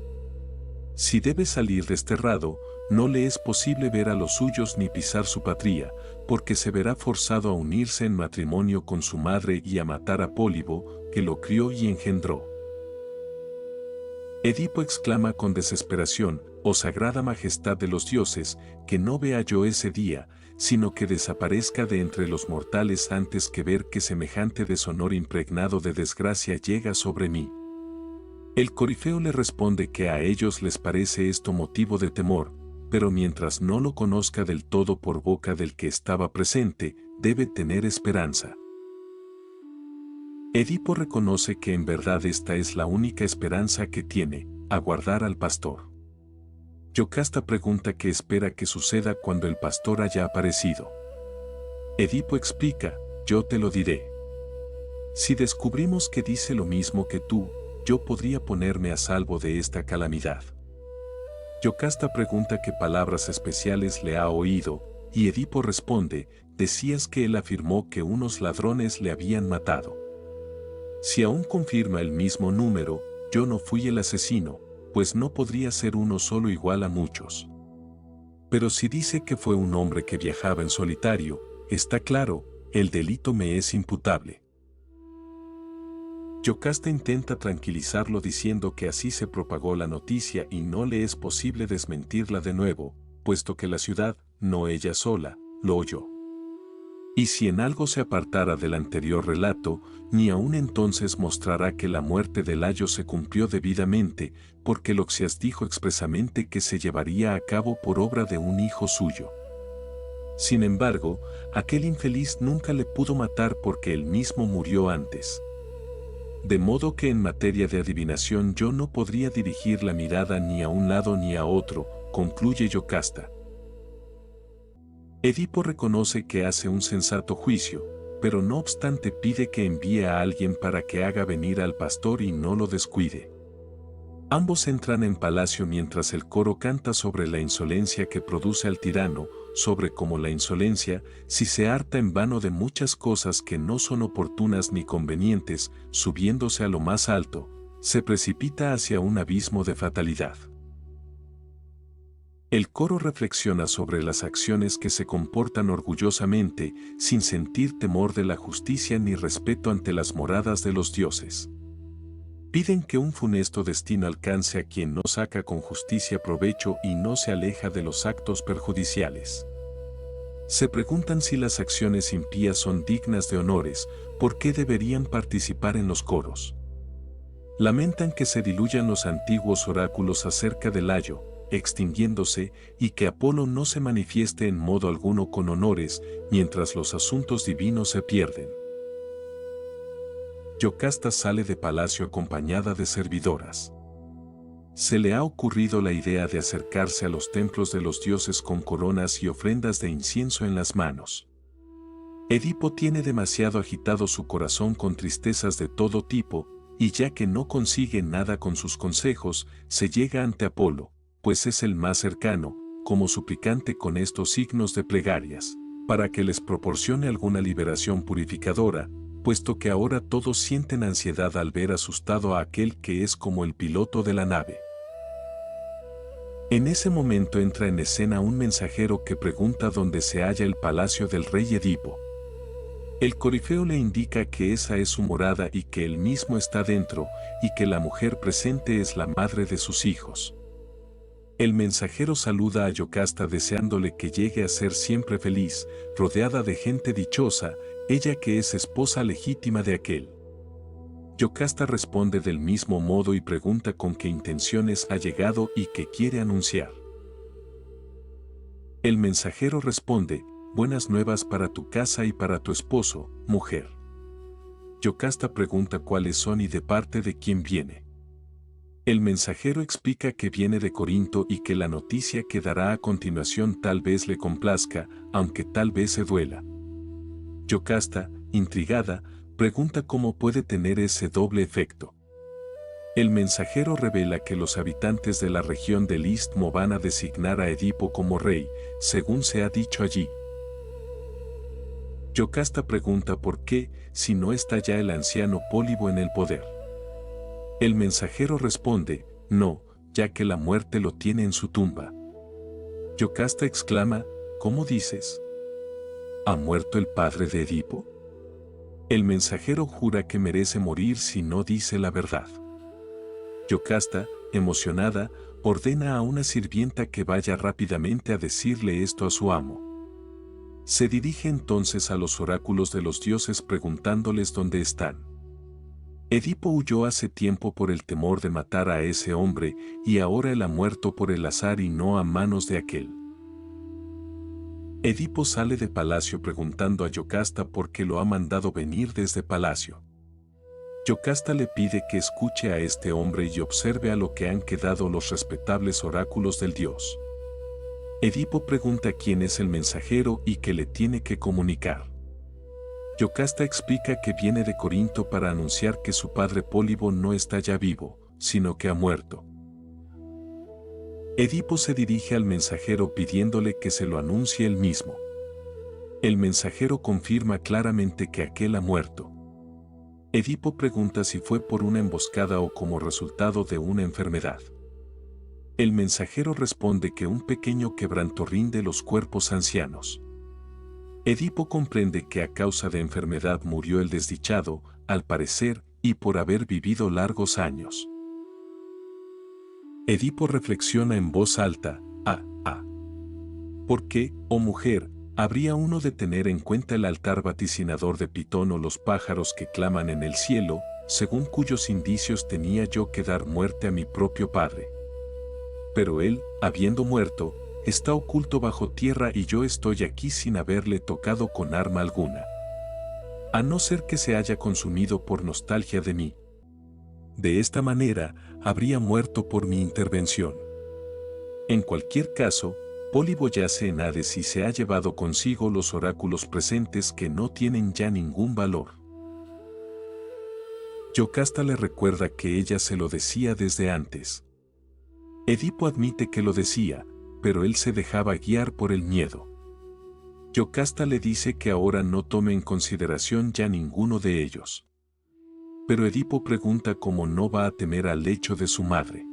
Si debe salir desterrado, no le es posible ver a los suyos ni pisar su patria, porque se verá forzado a unirse en matrimonio con su madre y a matar a Pólibo, que lo crió y engendró. Edipo exclama con desesperación, «Oh sagrada majestad de los dioses, que no vea yo ese día, sino que desaparezca de entre los mortales antes que ver que semejante deshonor impregnado de desgracia llega sobre mí». El corifeo le responde que a ellos les parece esto motivo de temor, pero mientras no lo conozca del todo por boca del que estaba presente, debe tener esperanza. Edipo reconoce que en verdad esta es la única esperanza que tiene, aguardar al pastor. Yocasta pregunta qué espera que suceda cuando el pastor haya aparecido. Edipo explica, yo te lo diré. Si descubrimos que dice lo mismo que tú, yo podría ponerme a salvo de esta calamidad. Yocasta pregunta qué palabras especiales le ha oído, y Edipo responde, decías que él afirmó que unos ladrones le habían matado. Si aún confirma el mismo número, yo no fui el asesino, pues no podría ser uno solo igual a muchos. Pero si dice que fue un hombre que viajaba en solitario, está claro, el delito me es imputable. Yocasta intenta tranquilizarlo diciendo que así se propagó la noticia y no le es posible desmentirla de nuevo, puesto que la ciudad, no ella sola, lo oyó. Y si en algo se apartara del anterior relato, ni aún entonces mostrará que la muerte de Layo se cumplió debidamente, porque Loxias dijo expresamente que se llevaría a cabo por obra de un hijo suyo. Sin embargo, aquel infeliz nunca le pudo matar porque él mismo murió antes. De modo que en materia de adivinación yo no podría dirigir la mirada ni a un lado ni a otro, concluye Yocasta. Edipo reconoce que hace un sensato juicio, pero no obstante pide que envíe a alguien para que haga venir al pastor y no lo descuide. Ambos entran en palacio mientras el coro canta sobre la insolencia que produce al tirano, sobre cómo la insolencia, si se harta en vano de muchas cosas que no son oportunas ni convenientes, subiéndose a lo más alto, se precipita hacia un abismo de fatalidad. El coro reflexiona sobre las acciones que se comportan orgullosamente, sin sentir temor de la justicia ni respeto ante las moradas de los dioses. Piden que un funesto destino alcance a quien no saca con justicia provecho y no se aleja de los actos perjudiciales. Se preguntan si las acciones impías son dignas de honores, ¿por qué deberían participar en los coros? Lamentan que se diluyan los antiguos oráculos acerca del ayo, extinguiéndose, y que Apolo no se manifieste en modo alguno con honores, mientras los asuntos divinos se pierden. Yocasta sale de palacio acompañada de servidoras. Se le ha ocurrido la idea de acercarse a los templos de los dioses con coronas y ofrendas de incienso en las manos. Edipo tiene demasiado agitado su corazón con tristezas de todo tipo, y ya que no consigue nada con sus consejos, se llega ante Apolo, pues es el más cercano, como suplicante con estos signos de plegarias, para que les proporcione alguna liberación purificadora, puesto que ahora todos sienten ansiedad al ver asustado a aquel que es como el piloto de la nave. En ese momento entra en escena un mensajero que pregunta dónde se halla el palacio del rey Edipo. El corifeo le indica que esa es su morada y que él mismo está dentro, y que la mujer presente es la madre de sus hijos. El mensajero saluda a Yocasta deseándole que llegue a ser siempre feliz, rodeada de gente dichosa, ella que es esposa legítima de aquel. Yocasta responde del mismo modo y pregunta con qué intenciones ha llegado y qué quiere anunciar. El mensajero responde, buenas nuevas para tu casa y para tu esposo, mujer. Yocasta pregunta cuáles son y de parte de quién viene. El mensajero explica que viene de Corinto y que la noticia que dará a continuación tal vez le complazca, aunque tal vez se duela. Yocasta, intrigada, pregunta cómo puede tener ese doble efecto. El mensajero revela que los habitantes de la región del Istmo van a designar a Edipo como rey, según se ha dicho allí. Yocasta pregunta por qué, si no está ya el anciano Pólibo en el poder. El mensajero responde, no, ya que la muerte lo tiene en su tumba. Yocasta exclama, ¿cómo dices? ¿Ha muerto el padre de Edipo? El mensajero jura que merece morir si no dice la verdad. Yocasta, emocionada, ordena a una sirvienta que vaya rápidamente a decirle esto a su amo. Se dirige entonces a los oráculos de los dioses preguntándoles dónde están. Edipo huyó hace tiempo por el temor de matar a ese hombre, y ahora él ha muerto por el azar y no a manos de aquel. Edipo sale de palacio preguntando a Yocasta por qué lo ha mandado venir desde palacio. Yocasta le pide que escuche a este hombre y observe a lo que han quedado los respetables oráculos del dios. Edipo pregunta quién es el mensajero y qué le tiene que comunicar. Yocasta explica que viene de Corinto para anunciar que su padre Pólibo no está ya vivo, sino que ha muerto. Edipo se dirige al mensajero pidiéndole que se lo anuncie él mismo. El mensajero confirma claramente que aquel ha muerto. Edipo pregunta si fue por una emboscada o como resultado de una enfermedad. El mensajero responde que un pequeño quebranto rinde los cuerpos ancianos. Edipo comprende que a causa de enfermedad murió el desdichado, al parecer, y por haber vivido largos años. Edipo reflexiona en voz alta, ¿por qué, oh mujer, habría uno de tener en cuenta el altar vaticinador de Pitón o los pájaros que claman en el cielo, según cuyos indicios tenía yo que dar muerte a mi propio padre? Pero él, habiendo muerto, está oculto bajo tierra y yo estoy aquí sin haberle tocado con arma alguna. A no ser que se haya consumido por nostalgia de mí. De esta manera, habría muerto por mi intervención. En cualquier caso, Pólibo yace en Hades y se ha llevado consigo los oráculos presentes que no tienen ya ningún valor. Yocasta le recuerda que ella se lo decía desde antes. Edipo admite que lo decía, pero él se dejaba guiar por el miedo. Yocasta le dice que ahora no tome en consideración ya ninguno de ellos. Pero Edipo pregunta cómo no va a temer al lecho de su madre.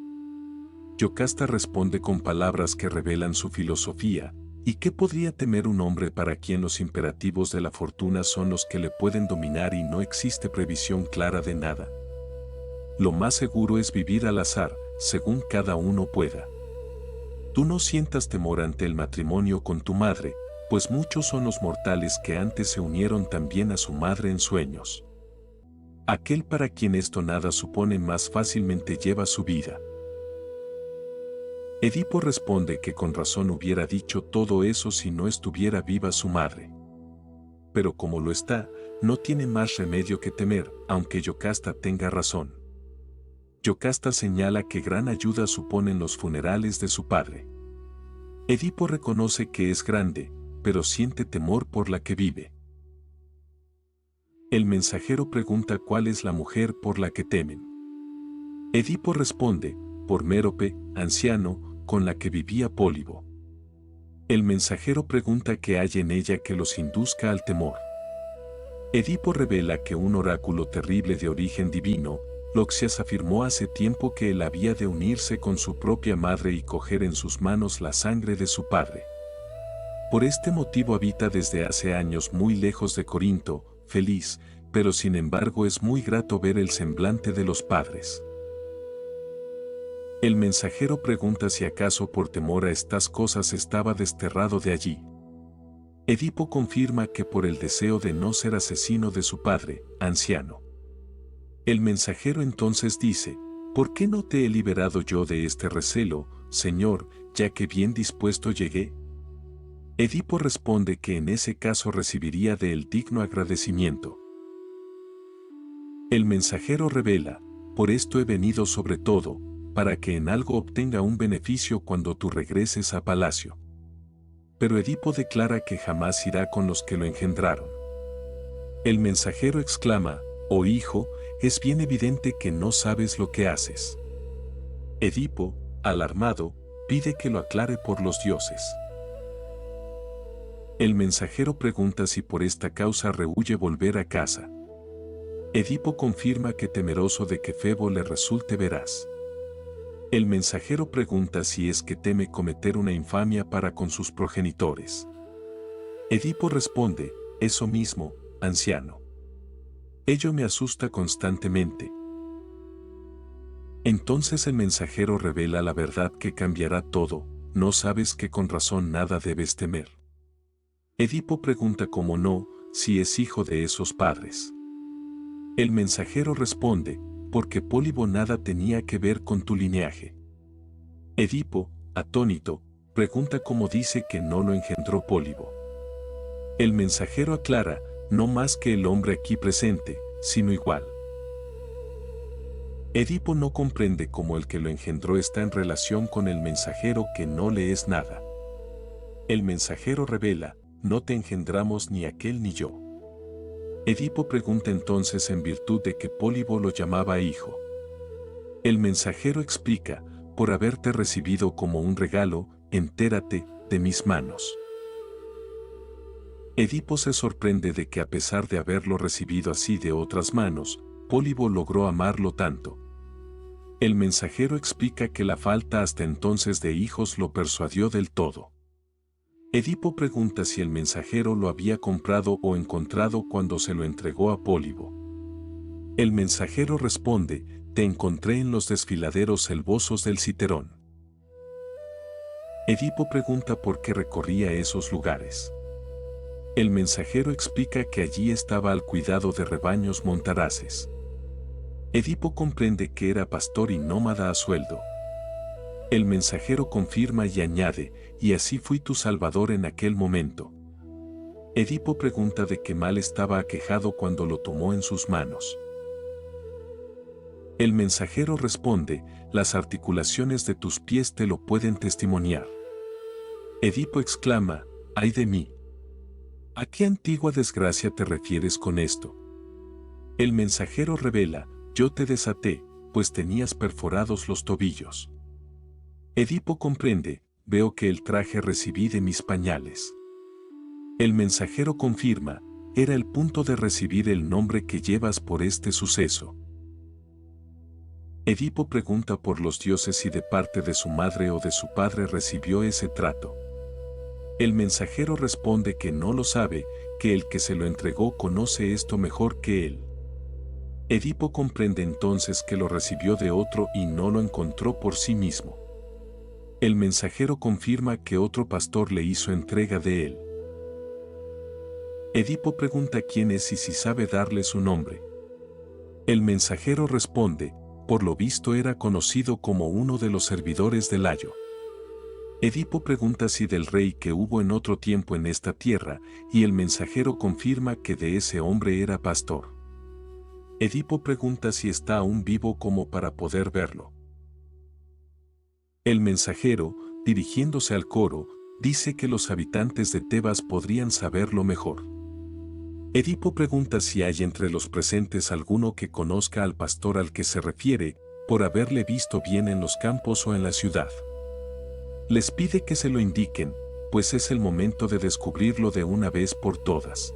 Yocasta responde con palabras que revelan su filosofía, ¿y qué podría temer un hombre para quien los imperativos de la fortuna son los que le pueden dominar y no existe previsión clara de nada? Lo más seguro es vivir al azar, según cada uno pueda. Tú no sientas temor ante el matrimonio con tu madre, pues muchos son los mortales que antes se unieron también a su madre en sueños. Aquel para quien esto nada supone más fácilmente lleva su vida. Edipo responde que con razón hubiera dicho todo eso si no estuviera viva su madre. Pero como lo está, no tiene más remedio que temer, aunque Yocasta tenga razón. Yocasta señala que gran ayuda suponen los funerales de su padre. Edipo reconoce que es grande, pero siente temor por la que vive. El mensajero pregunta cuál es la mujer por la que temen. Edipo responde, por Mérope, anciano, con la que vivía Pólibo. El mensajero pregunta qué hay en ella que los induzca al temor. Edipo revela que un oráculo terrible de origen divino, Loxias, afirmó hace tiempo que él había de unirse con su propia madre y coger en sus manos la sangre de su padre. Por este motivo habita desde hace años muy lejos de Corinto, feliz, pero sin embargo es muy grato ver el semblante de los padres. El mensajero pregunta si acaso por temor a estas cosas estaba desterrado de allí. Edipo confirma que por el deseo de no ser asesino de su padre, anciano. El mensajero entonces dice, ¿por qué no te he liberado yo de este recelo, Señor, ya que bien dispuesto llegué? Edipo responde que en ese caso recibiría de él digno agradecimiento. El mensajero revela, por esto he venido sobre todo, para que en algo obtenga un beneficio cuando tú regreses a palacio. Pero Edipo declara que jamás irá con los que lo engendraron. El mensajero exclama, oh hijo, es bien evidente que no sabes lo que haces. Edipo, alarmado, pide que lo aclare por los dioses. El mensajero pregunta si por esta causa rehúye volver a casa. Edipo confirma que temeroso de que Febo le resulte veraz. El mensajero pregunta si es que teme cometer una infamia para con sus progenitores. Edipo responde, eso mismo, anciano. Ello me asusta constantemente. Entonces el mensajero revela la verdad que cambiará todo, no sabes que con razón nada debes temer. Edipo pregunta cómo no, si es hijo de esos padres. El mensajero responde, porque Pólibo nada tenía que ver con tu linaje. Edipo, atónito, pregunta cómo dice que no lo engendró Pólibo. El mensajero aclara, no más que el hombre aquí presente, sino igual. Edipo no comprende cómo el que lo engendró está en relación con el mensajero que no le es nada. El mensajero revela, no te engendramos ni aquel ni yo. Edipo pregunta entonces en virtud de que Pólibo lo llamaba hijo. El mensajero explica, por haberte recibido como un regalo, entérate de mis manos. Edipo se sorprende de que a pesar de haberlo recibido así de otras manos, Pólibo logró amarlo tanto. El mensajero explica que la falta hasta entonces de hijos lo persuadió del todo. Edipo pregunta si el mensajero lo había comprado o encontrado cuando se lo entregó a Pólibo. El mensajero responde, te encontré en los desfiladeros selvosos del Citerón. Edipo pregunta por qué recorría esos lugares. El mensajero explica que allí estaba al cuidado de rebaños montaraces. Edipo comprende que era pastor y nómada a sueldo. El mensajero confirma y añade, y así fui tu salvador en aquel momento. Edipo pregunta de qué mal estaba aquejado cuando lo tomó en sus manos. El mensajero responde, las articulaciones de tus pies te lo pueden testimoniar. Edipo exclama, ¡ay de mí! ¿A qué antigua desgracia te refieres con esto? El mensajero revela, yo te desaté, pues tenías perforados los tobillos. Edipo comprende, veo que el traje recibí de mis pañales. El mensajero confirma, era el punto de recibir el nombre que llevas por este suceso. Edipo pregunta por los dioses si de parte de su madre o de su padre recibió ese trato. El mensajero responde que no lo sabe, que el que se lo entregó conoce esto mejor que él. Edipo comprende entonces que lo recibió de otro y no lo encontró por sí mismo. El mensajero confirma que otro pastor le hizo entrega de él. Edipo pregunta quién es y si sabe darle su nombre. El mensajero responde, por lo visto era conocido como uno de los servidores de Layo. Edipo pregunta si del rey que hubo en otro tiempo en esta tierra, y el mensajero confirma que de ese hombre era pastor. Edipo pregunta si está aún vivo como para poder verlo. El mensajero, dirigiéndose al coro, dice que los habitantes de Tebas podrían saberlo mejor. Edipo pregunta si hay entre los presentes alguno que conozca al pastor al que se refiere, por haberle visto bien en los campos o en la ciudad. Les pide que se lo indiquen, pues es el momento de descubrirlo de una vez por todas.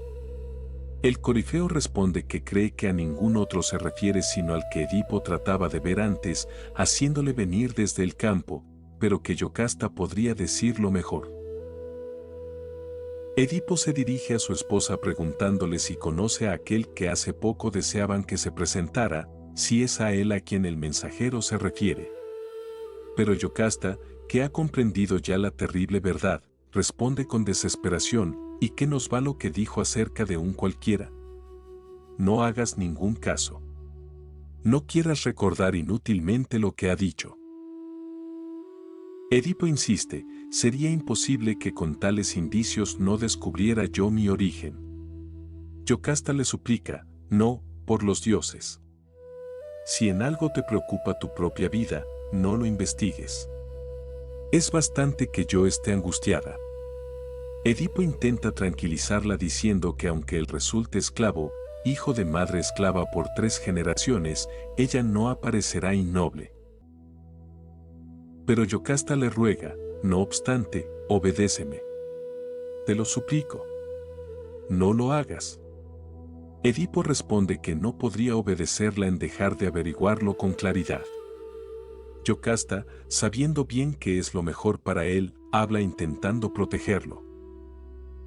El corifeo responde que cree que a ningún otro se refiere sino al que Edipo trataba de ver antes, haciéndole venir desde el campo, pero que Yocasta podría decirlo mejor. Edipo se dirige a su esposa preguntándole si conoce a aquel que hace poco deseaban que se presentara, si es a él a quien el mensajero se refiere. Pero Yocasta, que ha comprendido ya la terrible verdad, responde con desesperación, ¿y qué nos va lo que dijo acerca de un cualquiera? No hagas ningún caso. No quieras recordar inútilmente lo que ha dicho. Edipo insiste, sería imposible que con tales indicios no descubriera yo mi origen. Yocasta le suplica, no, por los dioses. Si en algo te preocupa tu propia vida, no lo investigues. Es bastante que yo esté angustiada. Edipo intenta tranquilizarla diciendo que aunque él resulte esclavo, hijo de madre esclava por 3 generaciones, ella no aparecerá innoble. Pero Yocasta le ruega, no obstante, obedéceme. Te lo suplico. No lo hagas. Edipo responde que no podría obedecerla en dejar de averiguarlo con claridad. Yocasta, sabiendo bien que es lo mejor para él, habla intentando protegerlo.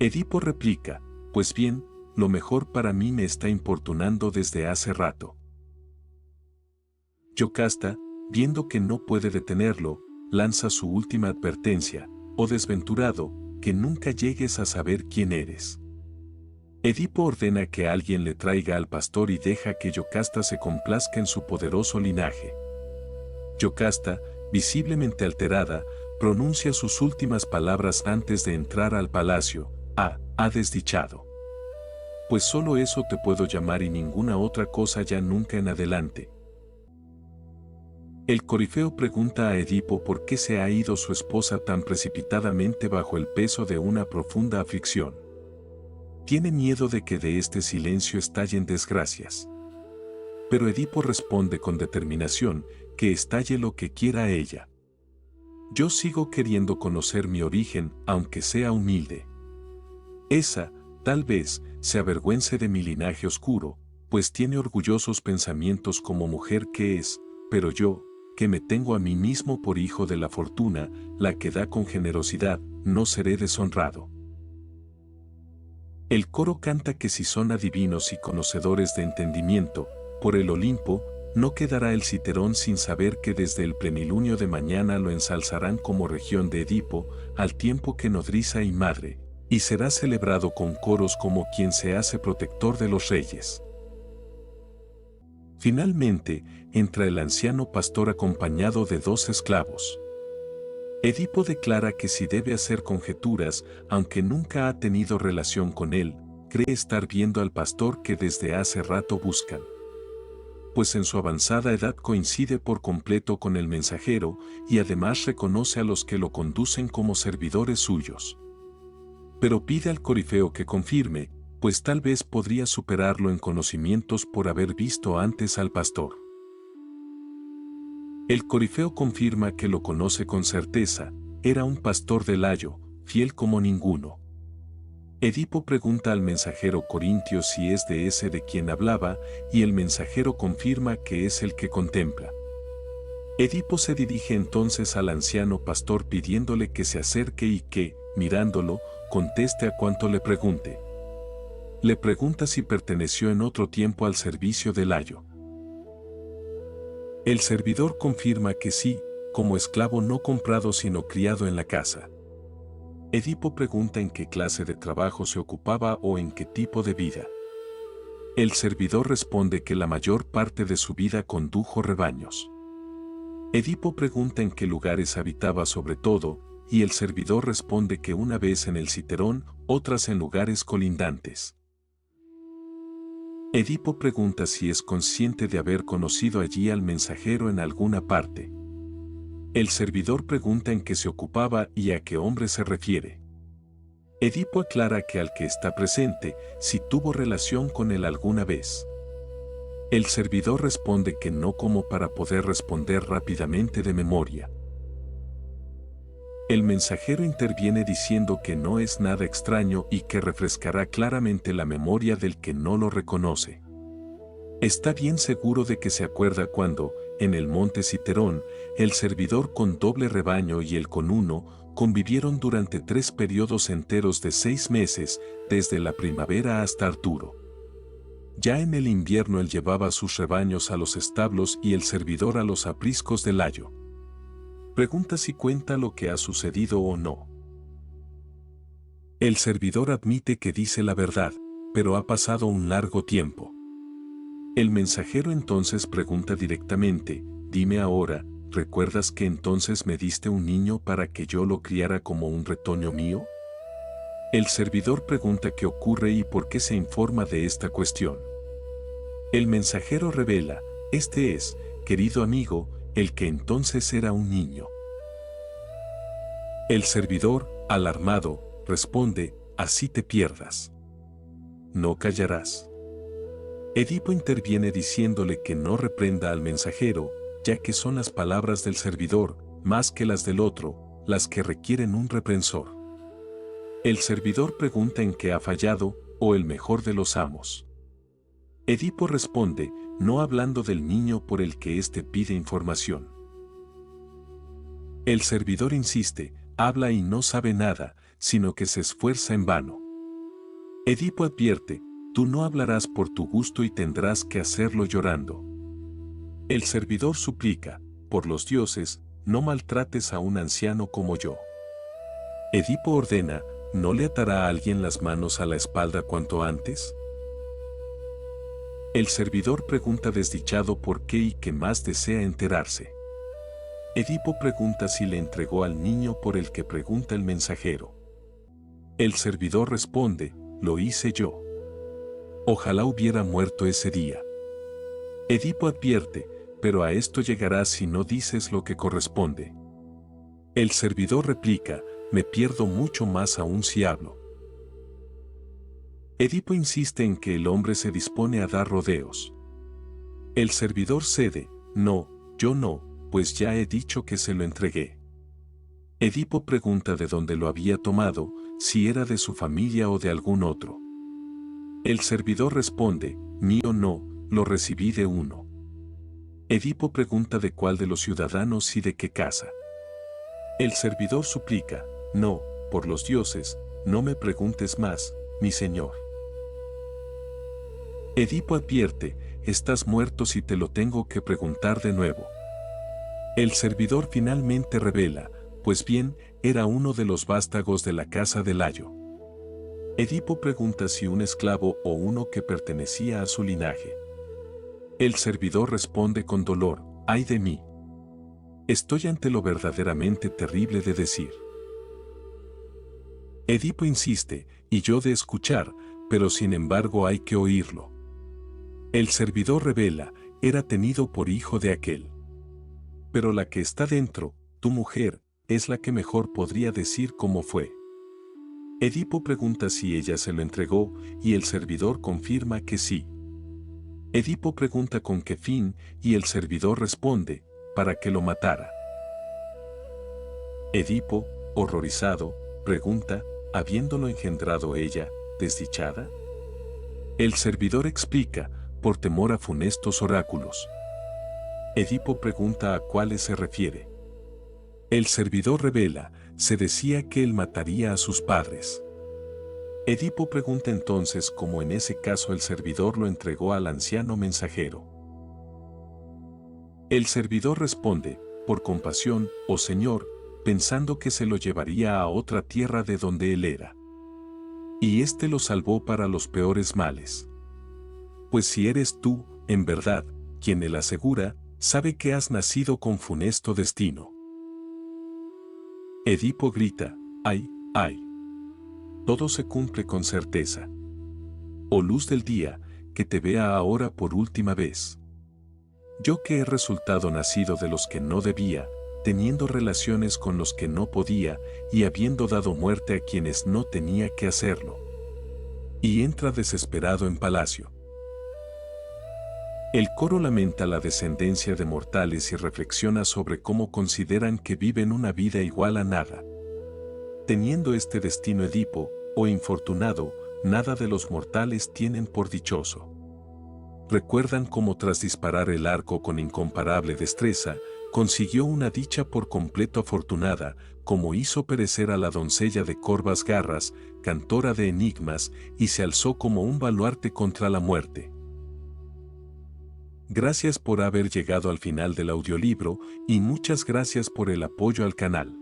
Edipo replica, pues bien, lo mejor para mí me está importunando desde hace rato. Yocasta, viendo que no puede detenerlo, lanza su última advertencia, oh desventurado, que nunca llegues a saber quién eres. Edipo ordena que alguien le traiga al pastor y deja que Yocasta se complazca en su poderoso linaje. Yocasta, visiblemente alterada, pronuncia sus últimas palabras antes de entrar al palacio, desdichado. Pues solo eso te puedo llamar y ninguna otra cosa ya nunca en adelante. El corifeo pregunta a Edipo por qué se ha ido su esposa tan precipitadamente bajo el peso de una profunda aflicción. Tiene miedo de que de este silencio estallen desgracias. Pero Edipo responde con determinación, que estalle lo que quiera ella. Yo sigo queriendo conocer mi origen, aunque sea humilde. Esa, tal vez, se avergüence de mi linaje oscuro, pues tiene orgullosos pensamientos como mujer que es, pero yo, que me tengo a mí mismo por hijo de la fortuna, la que da con generosidad, no seré deshonrado. El coro canta que si son adivinos y conocedores de entendimiento, por el Olimpo, no quedará el Citerón sin saber que desde el plenilunio de mañana lo ensalzarán como región de Edipo, al tiempo que nodriza y madre, y será celebrado con coros como quien se hace protector de los reyes. Finalmente, entra el anciano pastor acompañado de 2 esclavos. Edipo declara que si debe hacer conjeturas, aunque nunca ha tenido relación con él, cree estar viendo al pastor que desde hace rato buscan. Pues en su avanzada edad coincide por completo con el mensajero y además reconoce a los que lo conducen como servidores suyos. Pero pide al corifeo que confirme, pues tal vez podría superarlo en conocimientos por haber visto antes al pastor. El corifeo confirma que lo conoce con certeza, era un pastor de Layo, fiel como ninguno. Edipo pregunta al mensajero corintio si es de ese de quien hablaba, y el mensajero confirma que es el que contempla. Edipo se dirige entonces al anciano pastor pidiéndole que se acerque y que, mirándolo, conteste a cuanto le pregunte. Le pregunta si perteneció en otro tiempo al servicio de Layo. El servidor confirma que sí, como esclavo no comprado sino criado en la casa. Edipo pregunta en qué clase de trabajo se ocupaba o en qué tipo de vida. El servidor responde que la mayor parte de su vida condujo rebaños. Edipo pregunta en qué lugares habitaba sobre todo, y el servidor responde que una vez en el Citerón, otras en lugares colindantes. Edipo pregunta si es consciente de haber conocido allí al mensajero en alguna parte. El servidor pregunta en qué se ocupaba y a qué hombre se refiere. Edipo aclara que al que está presente, si tuvo relación con él alguna vez. El servidor responde que no como para poder responder rápidamente de memoria. El mensajero interviene diciendo que no es nada extraño y que refrescará claramente la memoria del que no lo reconoce. Está bien seguro de que se acuerda cuando, en el monte Citerón, el servidor con doble rebaño y él con uno, convivieron durante 3 periodos enteros de 6 meses, desde la primavera hasta Arturo. Ya en el invierno él llevaba sus rebaños a los establos y el servidor a los apriscos de Layo. Pregunta si cuenta lo que ha sucedido o no. El servidor admite que dice la verdad, pero ha pasado un largo tiempo. El mensajero entonces pregunta directamente, dime ahora, ¿recuerdas que entonces me diste un niño para que yo lo criara como un retoño mío? El servidor pregunta qué ocurre y por qué se informa de esta cuestión. El mensajero revela, este es, querido amigo, el que entonces era un niño. El servidor, alarmado, responde, así te pierdas. No callarás. Edipo interviene diciéndole que no reprenda al mensajero, ya que son las palabras del servidor, más que las del otro, las que requieren un reprensor. El servidor pregunta en qué ha fallado, o el mejor de los amos. Edipo responde, no hablando del niño por el que éste pide información. El servidor insiste, habla y no sabe nada, sino que se esfuerza en vano. Edipo advierte, tú no hablarás por tu gusto y tendrás que hacerlo llorando. El servidor suplica, por los dioses, no maltrates a un anciano como yo. Edipo ordena, ¿no le atará a alguien las manos a la espalda cuanto antes? El servidor pregunta desdichado por qué y qué más desea enterarse. Edipo pregunta si le entregó al niño por el que pregunta el mensajero. El servidor responde, lo hice yo. Ojalá hubiera muerto ese día. Edipo advierte, pero a esto llegarás si no dices lo que corresponde. El servidor replica, me pierdo mucho más aún si hablo. Edipo insiste en que el hombre se dispone a dar rodeos. El servidor cede, no, yo no, pues ya he dicho que se lo entregué. Edipo pregunta de dónde lo había tomado, si era de su familia o de algún otro. El servidor responde, mío no, lo recibí de uno. Edipo pregunta de cuál de los ciudadanos y de qué casa. El servidor suplica, no, por los dioses, no me preguntes más, mi señor. Edipo advierte, estás muerto si te lo tengo que preguntar de nuevo. El servidor finalmente revela, pues bien, era uno de los vástagos de la casa de Layo. Edipo pregunta si un esclavo o uno que pertenecía a su linaje. El servidor responde con dolor, ¡ay de mí! Estoy ante lo verdaderamente terrible de decir. Edipo insiste, y yo de escuchar, pero sin embargo hay que oírlo. El servidor revela, era tenido por hijo de aquel. Pero la que está dentro, tu mujer, es la que mejor podría decir cómo fue. Edipo pregunta si ella se lo entregó, y el servidor confirma que sí. Edipo pregunta con qué fin, y el servidor responde, para que lo matara. Edipo, horrorizado, pregunta, ¿habiéndolo engendrado ella, desdichada? El servidor explica, por temor a funestos oráculos. Edipo pregunta a cuáles se refiere. El servidor revela, se decía que él mataría a sus padres. Edipo pregunta entonces cómo en ese caso el servidor lo entregó al anciano mensajero. El servidor responde, por compasión, oh Señor, pensando que se lo llevaría a otra tierra de donde él era. Y éste lo salvó para los peores males. Pues si eres tú, en verdad, quien él asegura, sabe que has nacido con funesto destino. Edipo grita, ¡ay, ay! Todo se cumple con certeza. Oh luz del día, que te vea ahora por última vez. Yo que he resultado nacido de los que no debía, teniendo relaciones con los que no podía, y habiendo dado muerte a quienes no tenía que hacerlo. Y entra desesperado en palacio. El coro lamenta la descendencia de mortales y reflexiona sobre cómo consideran que viven una vida igual a nada. Teniendo este destino Edipo, o infortunado, nada de los mortales tienen por dichoso. Recuerdan cómo tras disparar el arco con incomparable destreza, consiguió una dicha por completo afortunada, como hizo perecer a la doncella de corvas garras, cantora de enigmas, y se alzó como un baluarte contra la muerte. Gracias por haber llegado al final del audiolibro, y muchas gracias por el apoyo al canal.